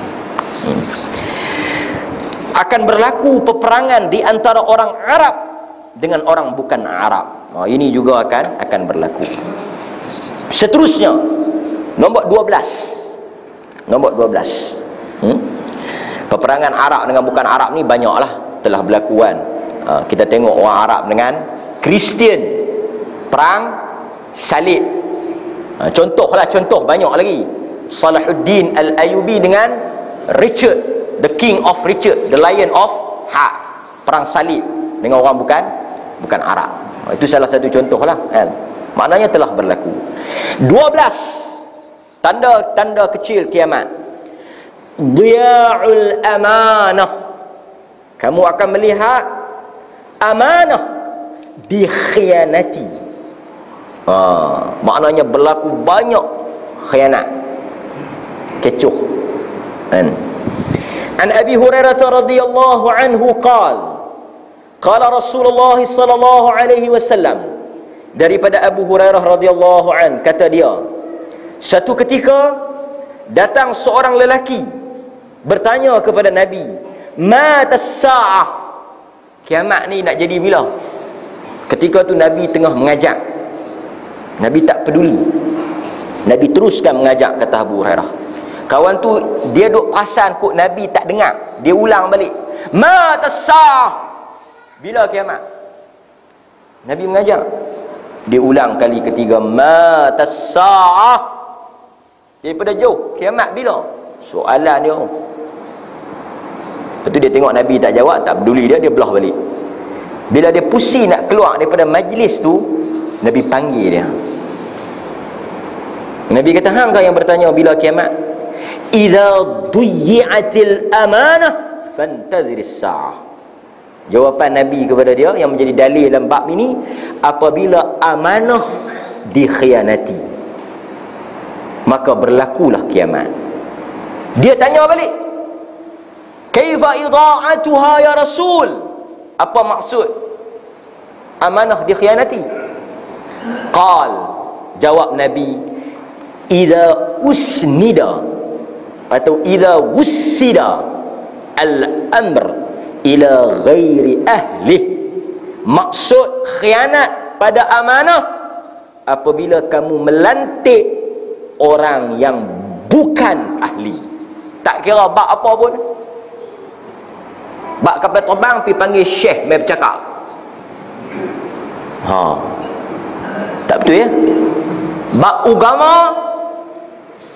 Akan berlaku peperangan di antara orang Arab dengan orang bukan Arab. Ini juga akan berlaku. Seterusnya, nombor 12. Nombor 12. Peperangan Arab dengan bukan Arab ni banyaklah telah berlaku kan. Kita tengok orang Arab dengan Kristian, perang salib. Contoh banyak lagi. Salahuddin Al-Ayyubi dengan Richard, the king of Richard, the lion of Heart, perang salib dengan orang bukan Arab. Itu salah satu contoh lah, kan? Maknanya telah berlaku. 12 tanda kecil kiamat. Dhiya'ul amanah. Kamu akan melihat amanah dikhianati. Maknanya berlaku banyak khianat, kecoh, kan? An Abi Hurairah radhiyallahu anhu qala Rasulullah sallallahu alaihi wasallam, daripada Abu Hurairah radhiyallahu an, kata dia, satu ketika datang seorang lelaki bertanya kepada Nabi, matas sa'ah, kiamat ni nak jadi bila? Ketika tu Nabi tengah mengajak Nabi tak peduli. Nabi teruskan mengajak, kata Abu Hurairah. Kawan tu dia duk perasan kot Nabi tak dengar. Dia ulang balik. Matasah. Bila kiamat? Nabi mengajak. Dia ulang kali ketiga. Matasah. Daripada jauh. Kiamat bila? Soalan dia. Lepas tu dia tengok Nabi tak jawab, tak peduli dia belah balik. Bila dia pusing nak keluar daripada majlis tu, Nabi panggil dia. Nabi kata, hang kau yang bertanya bila kiamat? Idza duyyi'atil amanah fantadhiris sa'ah. Jawapan Nabi kepada dia yang menjadi dalil dalam bab ini, apabila amanah dikhianati, maka berlakulah kiamat. Dia tanya balik, kaifa idha'atuha ya Rasul? Apa maksud amanah dikhianati? Qal, jawab Nabi, idza usnida atau idza wussida al-amr ila ghairi ahli. Maksud khianat pada amanah apabila kamu melantik orang yang bukan ahli. Tak kira bab apa pun. Bab kapal terbang pergi panggil syekh mai bercakap. Tak betul ya? Bab agama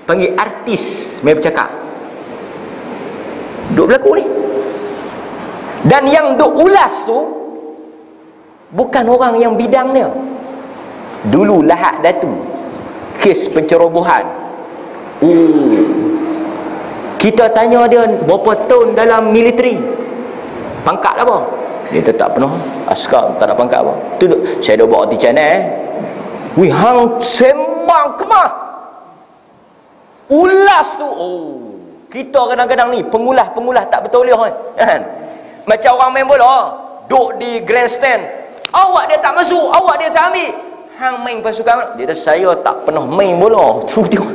panggil artis mai bercakap. Duk berlaku ni. Dan yang duk ulas tu bukan orang yang bidang dia. Dulu Lahad Datu, kes pencerobohan. Kita tanya dia berapa tahun dalam militeri, pangkat apa? Dia tetap penuh askar, tak ada pangkat apa. Tu saya dah bawa di channel. Wi hang sembang kemah. Ulas tu. Kita kadang-kadang ni pengulas tak betul kan? Macam orang main bola, duk di grandstand. Awak dia tak masuk, awak dia tak ambil. Hang main pasukan. Dia kata saya tak pernah main bola. Tu dia.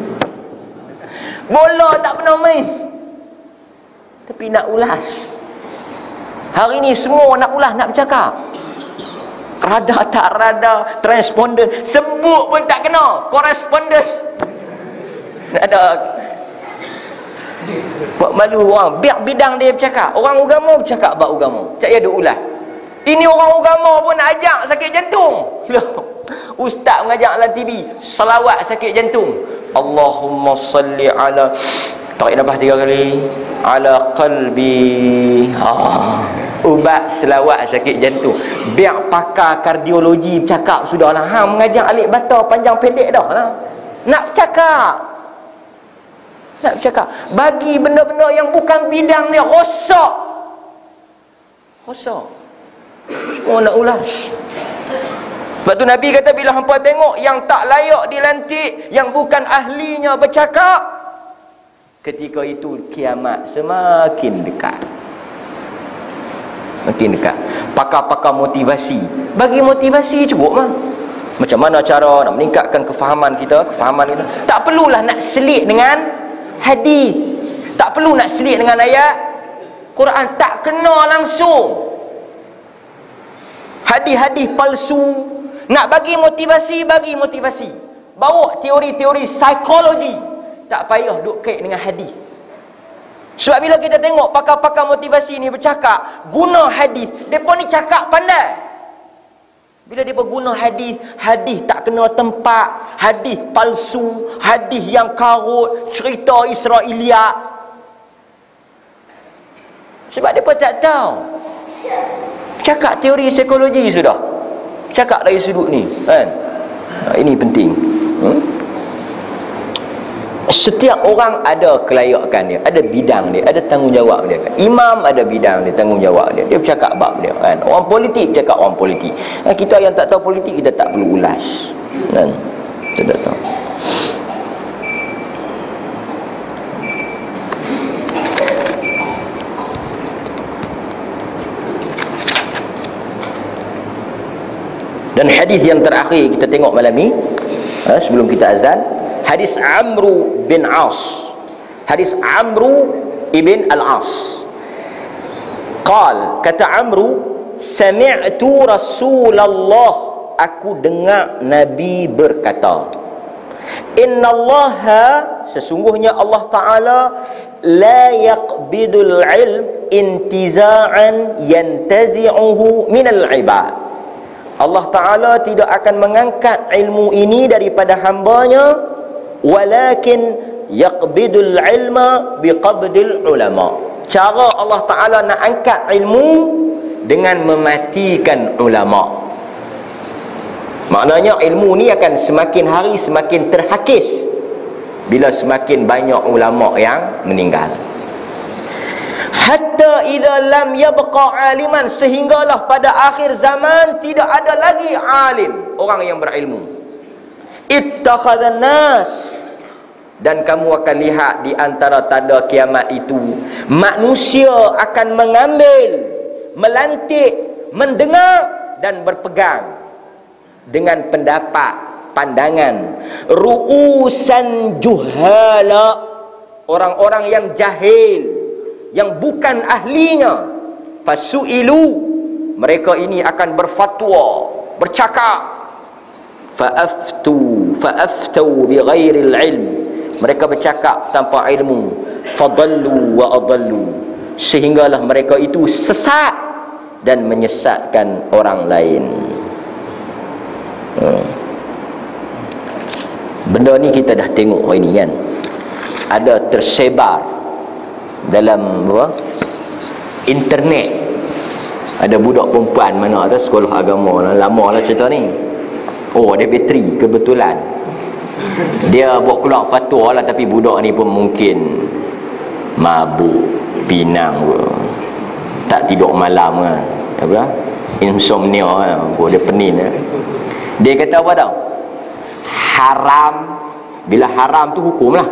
Bola tak pernah main. Tapi nak ulas. Hari ni semua nak ulas, nak bercakap. Radar tak radar, transponder sebut pun tak kena, koresponden. Ada buat malu orang, biar bidang dia bercakap. Orang agama bercakap bab agama, tak payah duk ulas. Ini orang agama pun nak ajak sakit jantung. Ustaz mengajak dalam TV selawat sakit jantung. Allahumma salli ala, tarik nafas 3 kali, ala qalbi. Ubat selawat sakit jantung. Biar pakar kardiologi bercakap sudahlah. Hang mengajak alik bata panjang pendek dah lah. Nak bercakap. Bagi benda-benda yang bukan bidang dia, rosak. Semua nak ulas. Sebab tu Nabi kata, bila hampa tengok yang tak layak dilantik, yang bukan ahlinya bercakap, ketika itu kiamat semakin dekat. Makin dekat. Pakar-pakar motivasi, bagi motivasi cukup lah. Macam mana cara nak meningkatkan kefahaman kita. Tak perlulah nak selit dengan hadis, tak perlu nak selit dengan ayat Quran, tak kena langsung. Hadis-hadis palsu. Nak bagi motivasi, bawa teori-teori psikologi, tak payah duk kait dengan hadis. Sebab bila kita tengok pakar-pakar motivasi ni bercakap guna hadis, depa ni cakap pandai. Bila dia berguna hadis tak kena tempat, hadis palsu, hadis yang karut, cerita Israeliat. Sebab dia pun tak tahu. Cakap teori psikologi sudah. Cakap dari sudut ni, kan? Ini penting. Setiap orang ada kelayakan dia, ada bidang dia, ada tanggungjawab dia kan? Imam ada bidang dia, tanggungjawab dia. Dia bercakap bab dia kan? Orang politik bercakap orang politik. Kita yang tak tahu politik, kita tak perlu ulas kan? Kita tak tahu. Dan hadis yang terakhir kita tengok malam ni, sebelum kita azan, hadis Amru bin As. Hadis Amru ibn al-As. Qal, kata Amru, sami'tu Rasulullah aku dengar Nabi berkata, innallaha, sesungguhnya Allah Ta'ala, la yaqbidul ilm intiza'an yantazi'uhu minal ibad. Allah Ta'ala tidak akan mengangkat ilmu ini daripada hambanya, walakin yaqbidul ilma biqabdil ulama. Cara Allah Ta'ala nak angkat ilmu dengan mematikan ulama. Maknanya ilmu ni akan semakin hari semakin terhakis bila semakin banyak ulama yang meninggal. Hatta idza lam yabqa aliman, sehinggalah pada akhir zaman tidak ada lagi alim, orang yang berilmu. Ittakhadhan nas, dan kamu akan lihat di antara tanda kiamat itu, manusia akan mengambil, melantik, mendengar dan berpegang dengan pendapat, pandangan ru'usan juhala, orang-orang yang jahil, yang bukan ahlinya. Fasu'ilu, mereka ini akan berfatwa, bercakap. Fa'aftau bighairil ilm, mereka bercakap tanpa ilmu. Fadallu wa adallu, sehinggalah mereka itu sesat dan menyesatkan orang lain. Benda ni kita dah tengok hari ni kan, ada tersebar dalam apa, internet. Ada budak perempuan mana ada sekolah agama, lama lah cerita ni. Oh, ada bateri, kebetulan dia buat keluar fatwa lah. Tapi budak ni pun mungkin mabuk, pinang pun, tak tidur malam kan, apa, insomnia kan, dia penin kan. Dia kata apa tau, haram, bila haram tu hukum lah,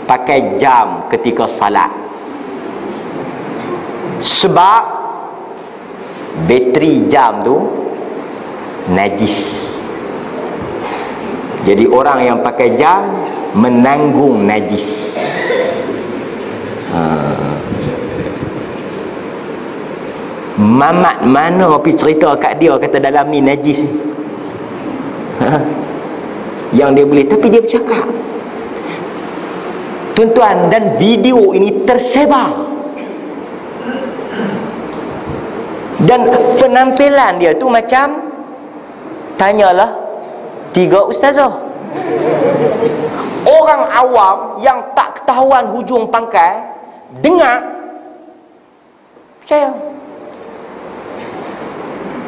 pakai jam ketika salat. Sebab bateri jam tu najis. Jadi orang yang pakai jam menanggung najis. Mamat mana pergi cerita kat dia kata dalam ni najis ni? Yang dia boleh, tapi dia bercakap. Tuan-tuan, dan video ini tersebar, dan penampilan dia tu macam, tanyalah 3 ustazah. Orang awam yang tak ketahuan hujung pangkai dengar, percaya.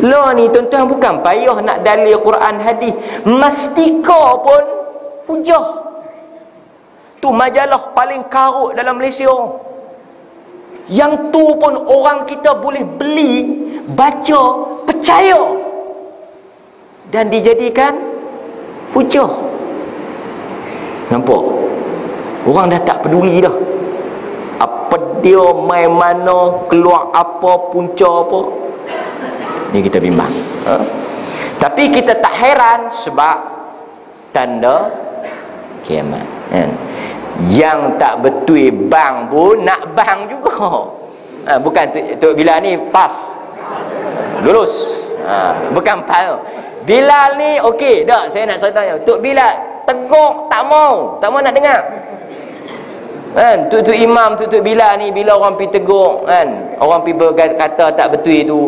Lah ni tuan-tuan, bukan payah nak dalil Quran hadis, Mastika pun hujah. Tu majalah paling karut dalam Malaysia. Yang tu pun orang kita boleh beli, baca, percaya, dan dijadikan hujah. Nampak? Orang dah tak peduli dah. Apa dia main mana, keluar apa, punca apa, ni kita bimbang. Tapi kita tak heran sebab tanda kiamat kan? Yang tak betul bang pun nak bang juga. Bukan Tok Bilal ni pas, lulus. Bukan pas. Bilal ni okey dak, saya nak ceritanya. Tok Bilal tegur tak mau nak dengar. Kan Tok Imam Tok Bilal ni bila orang pi tegur kan, orang pi berkata tak betul tu,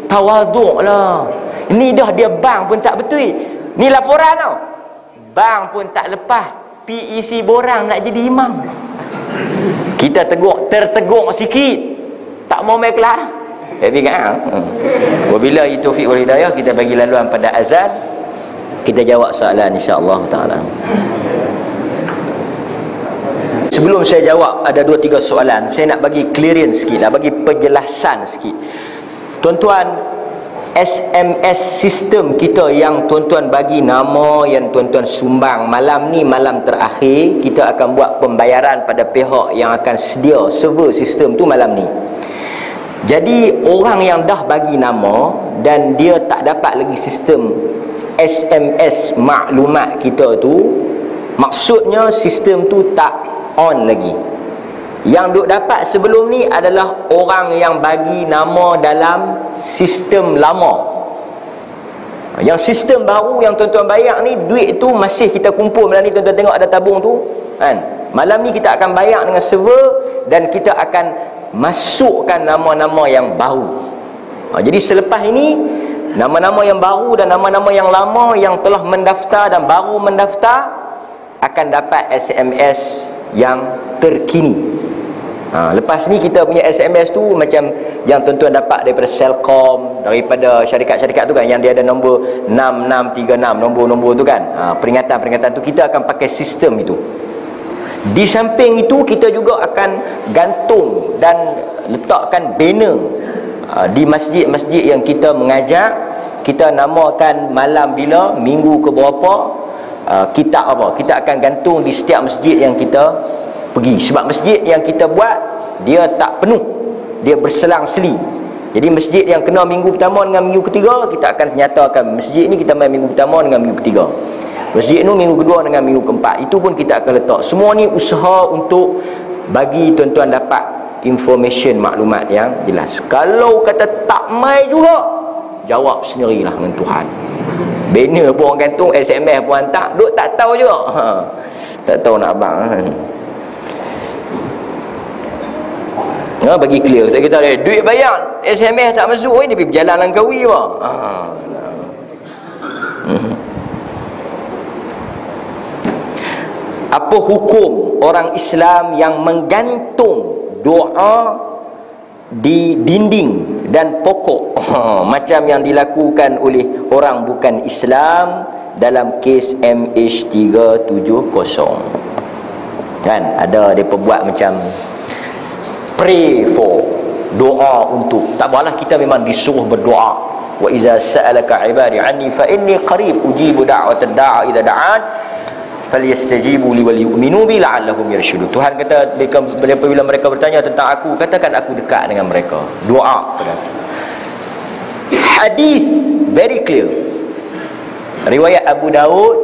tawaduk-lah. Ni dah dia bang pun tak betul. Ni laporan tau. Bang pun tak lepas, pi isi borang nak jadi imam. Kita tegur, tertegur sikit, tak mau main kelas. Tapi kan wabillahi taufiq wal hidayah. Kita bagi laluan pada azan, kita jawab soalan insya-Allah taala. Sebelum saya jawab, ada 2-3 soalan. Saya nak bagi clearance sikit, nak bagi penjelasan sikit. Tuan-tuan, SMS sistem kita yang tuan-tuan bagi nama, yang tuan-tuan sumbang, malam ni malam terakhir, kita akan buat pembayaran pada pihak yang akan sedia server sistem tu malam ni. Jadi orang yang dah bagi nama dan dia tak dapat lagi sistem SMS maklumat kita tu, maksudnya sistem tu tak on lagi. Yang duk dapat sebelum ni adalah orang yang bagi nama dalam sistem lama. Yang sistem baru yang tuan-tuan bayar ni, duit tu masih kita kumpul. Malam ni tuan-tuan tengok ada tabung tu kan. Malam ni kita akan bayar dengan server, dan kita akan masukkan nama-nama yang baru. Jadi selepas ini, nama-nama yang baru dan nama-nama yang lama yang telah mendaftar dan baru mendaftar akan dapat SMS yang terkini. Lepas ni kita punya SMS tu macam yang tuan-tuan dapat daripada Celcom, daripada syarikat-syarikat tu kan, yang dia ada nombor 6636, nombor-nombor tu kan. Peringatan-peringatan tu kita akan pakai sistem itu. Di samping itu kita juga akan gantung dan letakkan banner di masjid-masjid yang kita mengajak. Kita namakan malam bila, minggu ke berapa, kitab apa. Kita akan gantung di setiap masjid yang kita pergi. Sebab masjid yang kita buat, dia tak penuh, dia berselang-seli. Jadi masjid yang kena minggu pertama dengan minggu ketiga, kita akan nyatakan masjid ni kita main minggu pertama dengan minggu ketiga, masjid ni minggu kedua dengan minggu keempat. Itu pun kita akan letak. Semua ni usaha untuk bagi tuan-tuan dapat information, maklumat yang jelas. Kalau kata tak mai juga, jawab sendirilah dengan Tuhan. Banner pun orang gantung, SMS pun hantar, duk tak tahu juga. Tak tahu nak abang. Bagi clear. Kita ada duit bayar, SMS tak masuk, ni pergi berjalan Langkawi apa? Apa hukum orang Islam yang menggantung doa di dinding dan pokok macam yang dilakukan oleh orang bukan Islam dalam kes MH370 kan? Ada mereka buat macam pray for, doa untuk. Tak apalah, kita memang disuruh berdoa. Wa iza sa'alaka ibadi anni fa inni qarib ujibu da'watad da'a idza da'an falyastajibu li wal yu'minu bi la'allahum yarshudun. Tuhan kata bila mereka bertanya tentang aku, katakan aku dekat dengan mereka. Doa kepada aku. Hadis very clear. Riwayat Abu Daud,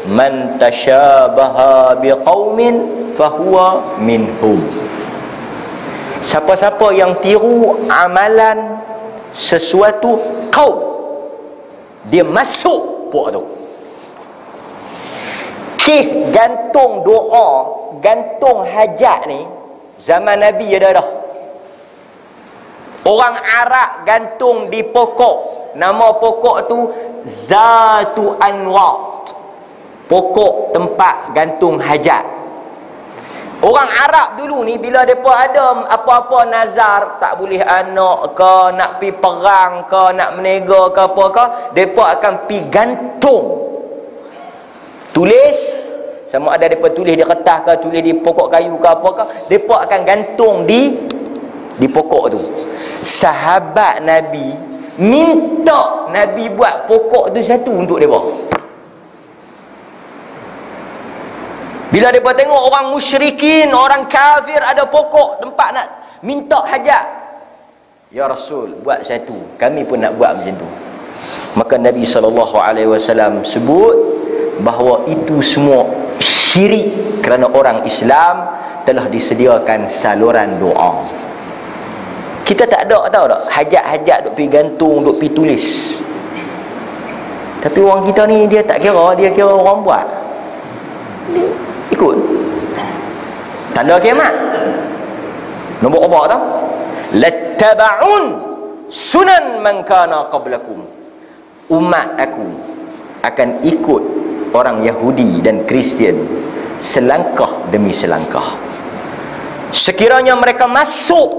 man tashabaha biqaumin fahuwa minhum. Siapa-siapa yang tiru amalan sesuatu kaum, dia masuk puak tu. Gantung doa, gantung hajat ni zaman Nabi ada dah. Orang Arab gantung di pokok. Nama pokok tu Zatu Anwat, pokok tempat gantung hajat. Orang Arab dulu ni, bila mereka ada apa-apa nazar, tak boleh anak ke, nak pergi perang ke, nak menega ke apa ke, mereka akan pergi gantung. Tulis, sama ada mereka tulis di kertas ke, tulis di pokok kayu ke apa ke, mereka akan gantung di pokok tu. Sahabat Nabi minta Nabi buat pokok tu satu untuk mereka. Bila mereka tengok orang musyrikin, orang kafir ada pokok tempat nak minta hajat, ya Rasul, buat satu, kami pun nak buat macam tu. Maka Nabi SAW sebut bahawa itu semua syirik, kerana orang Islam telah disediakan saluran doa. Kita tak ada, tahu tak, hajat-hajat duk pergi gantung, duk pergi tulis. Tapi orang kita ni dia tak kira, dia kira orang buat. Dia ikut tanda kiamat. Nombor apa tau? Lattaba'un sunan man kana qablakum. Umat aku akan ikut orang Yahudi dan Kristian selangkah demi selangkah. Sekiranya mereka masuk,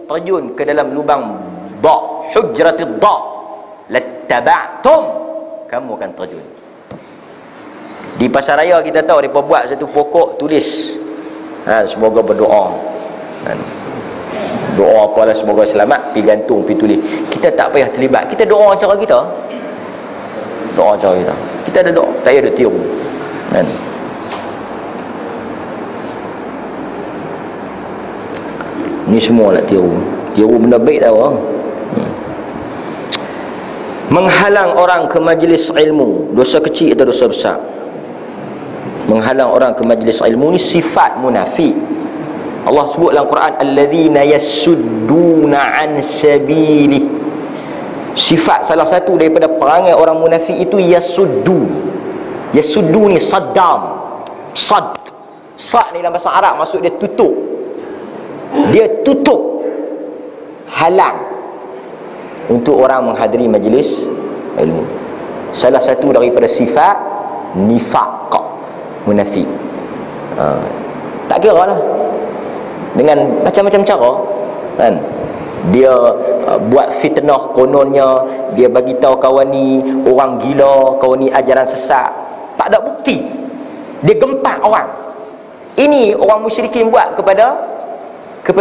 terjun ke dalam lubang da', hujratid da', lattaba'tum, kamu akan terjun. Di pasaraya kita tahu mereka buat satu pokok, tulis semoga berdoa, doa apalah, semoga selamat, pergi gantung, pergi tulis. Kita tak payah terlibat, kita doa cara kita, doa cara kita. Kita ada doa, tak payah ada tiru kan? Ni semua nak tiru benda baik tahu. Menghalang orang ke majlis ilmu, dosa kecil atau dosa besar? Menghalang orang ke majlis ilmu ni sifat munafik. Allah sebut dalam Quran, alladzina yasudduna an sabili, Sifat salah satu daripada perangai orang munafik itu yasuddu. Yasuddu ni saddam. Sad ni dalam bahasa Arab maksud dia tutup. Dia tutup, halang untuk orang menghadiri majlis ilmu. Salah satu daripada sifat nifaq, munafik. Tak kira lah, dengan macam-macam cara kan. Dia buat fitnah, kononnya dia bagi tahu kawan ni orang gila, kawan ni ajaran sesat, tak ada bukti. Dia gempak orang. Ini orang musyrikin buat kepada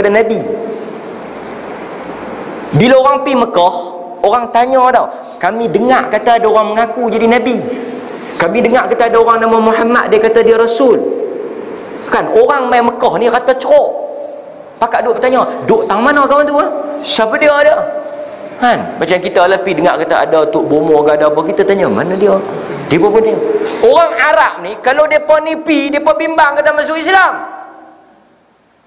Nabi. Bila orang pergi Mekah, orang tanya tau, kami dengar kata ada orang mengaku jadi Nabi, kami dengar kata ada orang nama Muhammad, dia kata dia Rasul. Kan orang main Mekah ni kata cerok. Pakak duk bertanya, duk tang mana kawan tu? Siapa dia ada? Kan? Macam kita lah pergi dengar kata ada Tok Bomo ke ada apa, kita tanya mana dia? Dia apa dia? Orang Arab ni kalau depa ni depa bimbang kata masuk Islam,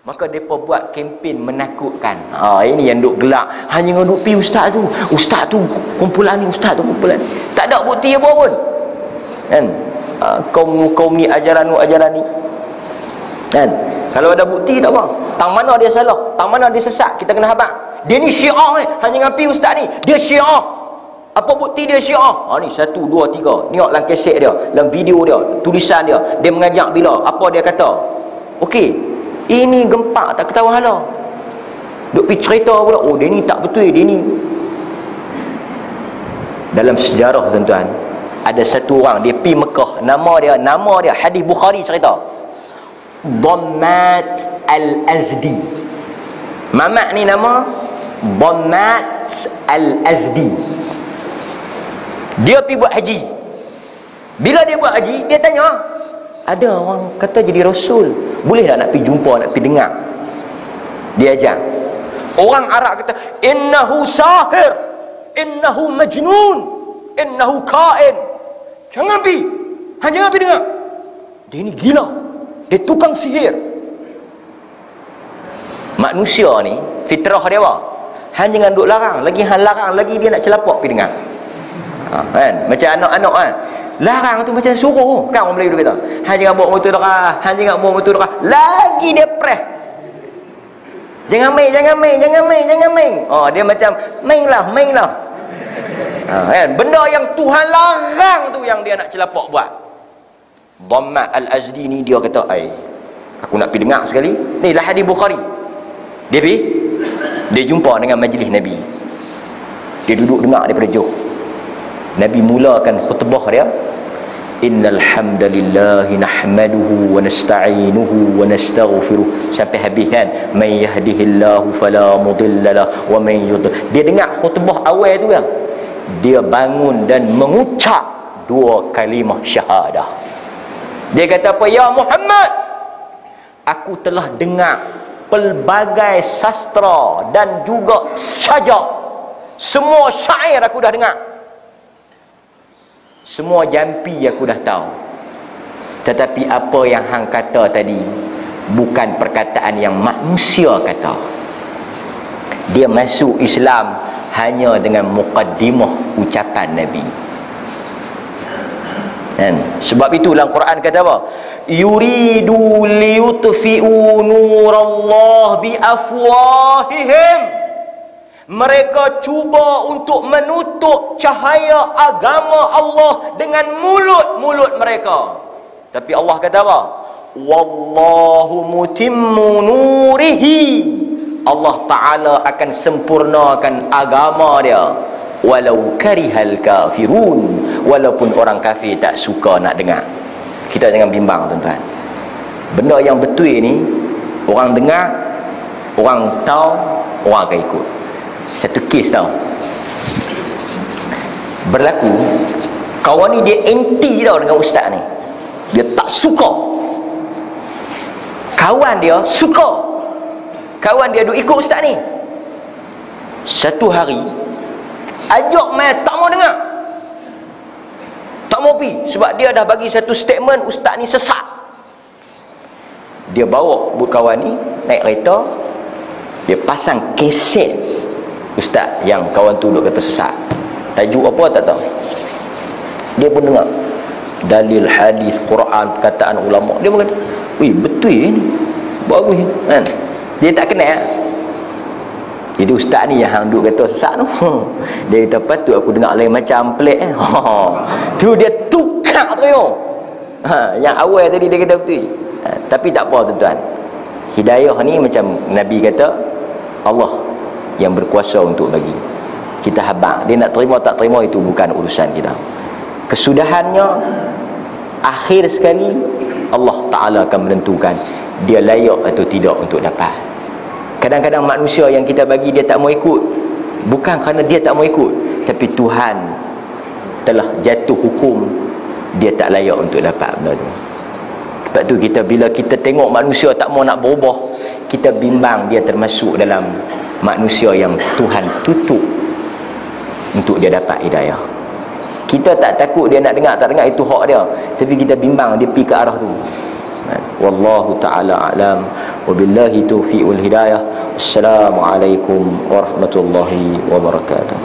maka depa buat kempen menakutkan. Ini yang duk gelak. Hanya duk pi ustaz tu kumpulan ni, ustaz tu kumpulan ni. Tak ada bukti apa pun. Kan? Kaum ni ajaran ni. Kan? Kalau ada bukti tak apa. Tang mana dia salah, tang mana dia sesat, kita kena habaq. Dia ni Syiah hanya ngapi ustaz ni. Dia Syiah. Apa bukti dia Syiah? Ni 1 2 3. Tengok dalam kaset dia, dalam video dia, tulisan dia. Dia mengajak bila, apa dia kata. Okey. Ini gempak tak ketahuan hala. Duk pergi cerita pula, dia ni tak betul, dia ni. Dalam sejarah tuan-tuan, ada satu orang dia pergi Mekah, nama dia hadis Bukhari cerita. Dhammat Al-Azdi. Mamat ni nama Dhammat Al-Azdi. Dia pergi buat haji. Bila dia buat haji, dia tanya, ada orang kata jadi Rasul, boleh tak nak pergi jumpa, nak pergi dengar? Dia ajak. Orang Arab kata, innahu sahir, innahu majnun, innahu kain. Jangan pergi, jangan pergi dengar. Dia ni gila, dia tukang sihir. Manusia ni fitrah dia apa? Han jangan duk larang, lagi han larang lagi dia nak celapak pergi dengar. Kan? Macam anak-anak kan, larang tu macam suruh kan, orang Melayu tu kata, han jangan bawa motor darah, han jangan bawa motor darah, lagi dia press. Jangan main. Dia macam main lah. Kan? Benda yang Tuhan larang tu yang dia nak celapak buat. Dhammat Al-Azdi ni dia kata, aku nak pergi dengar sekali. Ni lah hadis Bukhari. Dia pergi, dia jumpa dengan majlis Nabi. Dia duduk dengar daripada jauh. Nabi mulakan khutbah dia, innal hamdalillahi nahmaduhu wa nasta'inuhu wa nastaghfiruh, sampai habis kan, may yahdihillahu fala mudhillalah wa may yudhlil. Dia dengar khutbah awal tu kan, dia bangun dan mengucap 2 kalimah syahadah. Dia kata apa? Ya Muhammad, aku telah dengar pelbagai sastra dan juga syajar. Semua syair aku dah dengar, semua jampi aku dah tahu. Tetapi apa yang hang kata tadi bukan perkataan yang manusia kata. Dia masuk Islam hanya dengan muqaddimah ucapan Nabi. Dan sebab itu dalam Quran kata apa? Yuridu liyutfi'u nurallah biafwahihim. Mereka cuba untuk menutup cahaya agama Allah dengan mulut-mulut mereka. Tapi Allah kata apa? Wallahu mutimmu nurihi. Allah Ta'ala akan sempurnakan agama dia walau karihal kafirun, walaupun orang kafir tak suka nak dengar. Kita jangan bimbang tuan-tuan. Benda yang betul ni, orang dengar, orang tahu, orang akan ikut. Satu kes tau berlaku, kawan ni dia anti tau dengan ustaz ni. Dia tak suka, kawan dia suka. Kawan dia duk ikut ustaz ni. Satu hari ajak main, tak mau dengar, tak mau pergi, sebab dia dah bagi satu statement ustaz ni sesat. Dia bawa buat kawan ni naik kereta, dia pasang keset ustaz yang kawan tu duk kata sesat. tajuk apa tak tahu. Dia pun dengar dalil hadis, Quran, perkataan ulama. Dia pun kata, "Wih, betul ni. Bagus kan?" Dia tak kenal. Jadi ustaz ni yang duk kata sesat tu. Dia kata, "Patut aku dengar lain macam pelik eh." Tu dia tukar tu yo. Yang awal tadi dia kata betul. Tapi tak apa tuan-tuan. Hidayah ni macam Nabi kata, Allah yang berkuasa untuk bagi. Kita habaq. Dia nak terima tak terima itu bukan urusan kita. Kesudahannya akhir sekali Allah Ta'ala akan menentukan dia layak atau tidak untuk dapat. Kadang-kadang manusia yang kita bagi dia tak mau ikut, bukan kerana dia tak mau ikut, tapi Tuhan telah jatuh hukum dia tak layak untuk dapat benda tu. Sebab tu bila kita tengok manusia tak mau nak berubah, kita bimbang dia termasuk dalam manusia yang Tuhan tutup untuk dia dapat hidayah. Kita tak takut dia nak dengar tak dengar, itu hak dia, tapi kita bimbang dia pergi ke arah tu. Wallahu ta'ala a'lam. Wabillahi taufiq wal hidayah. Assalamualaikum warahmatullahi wabarakatuh.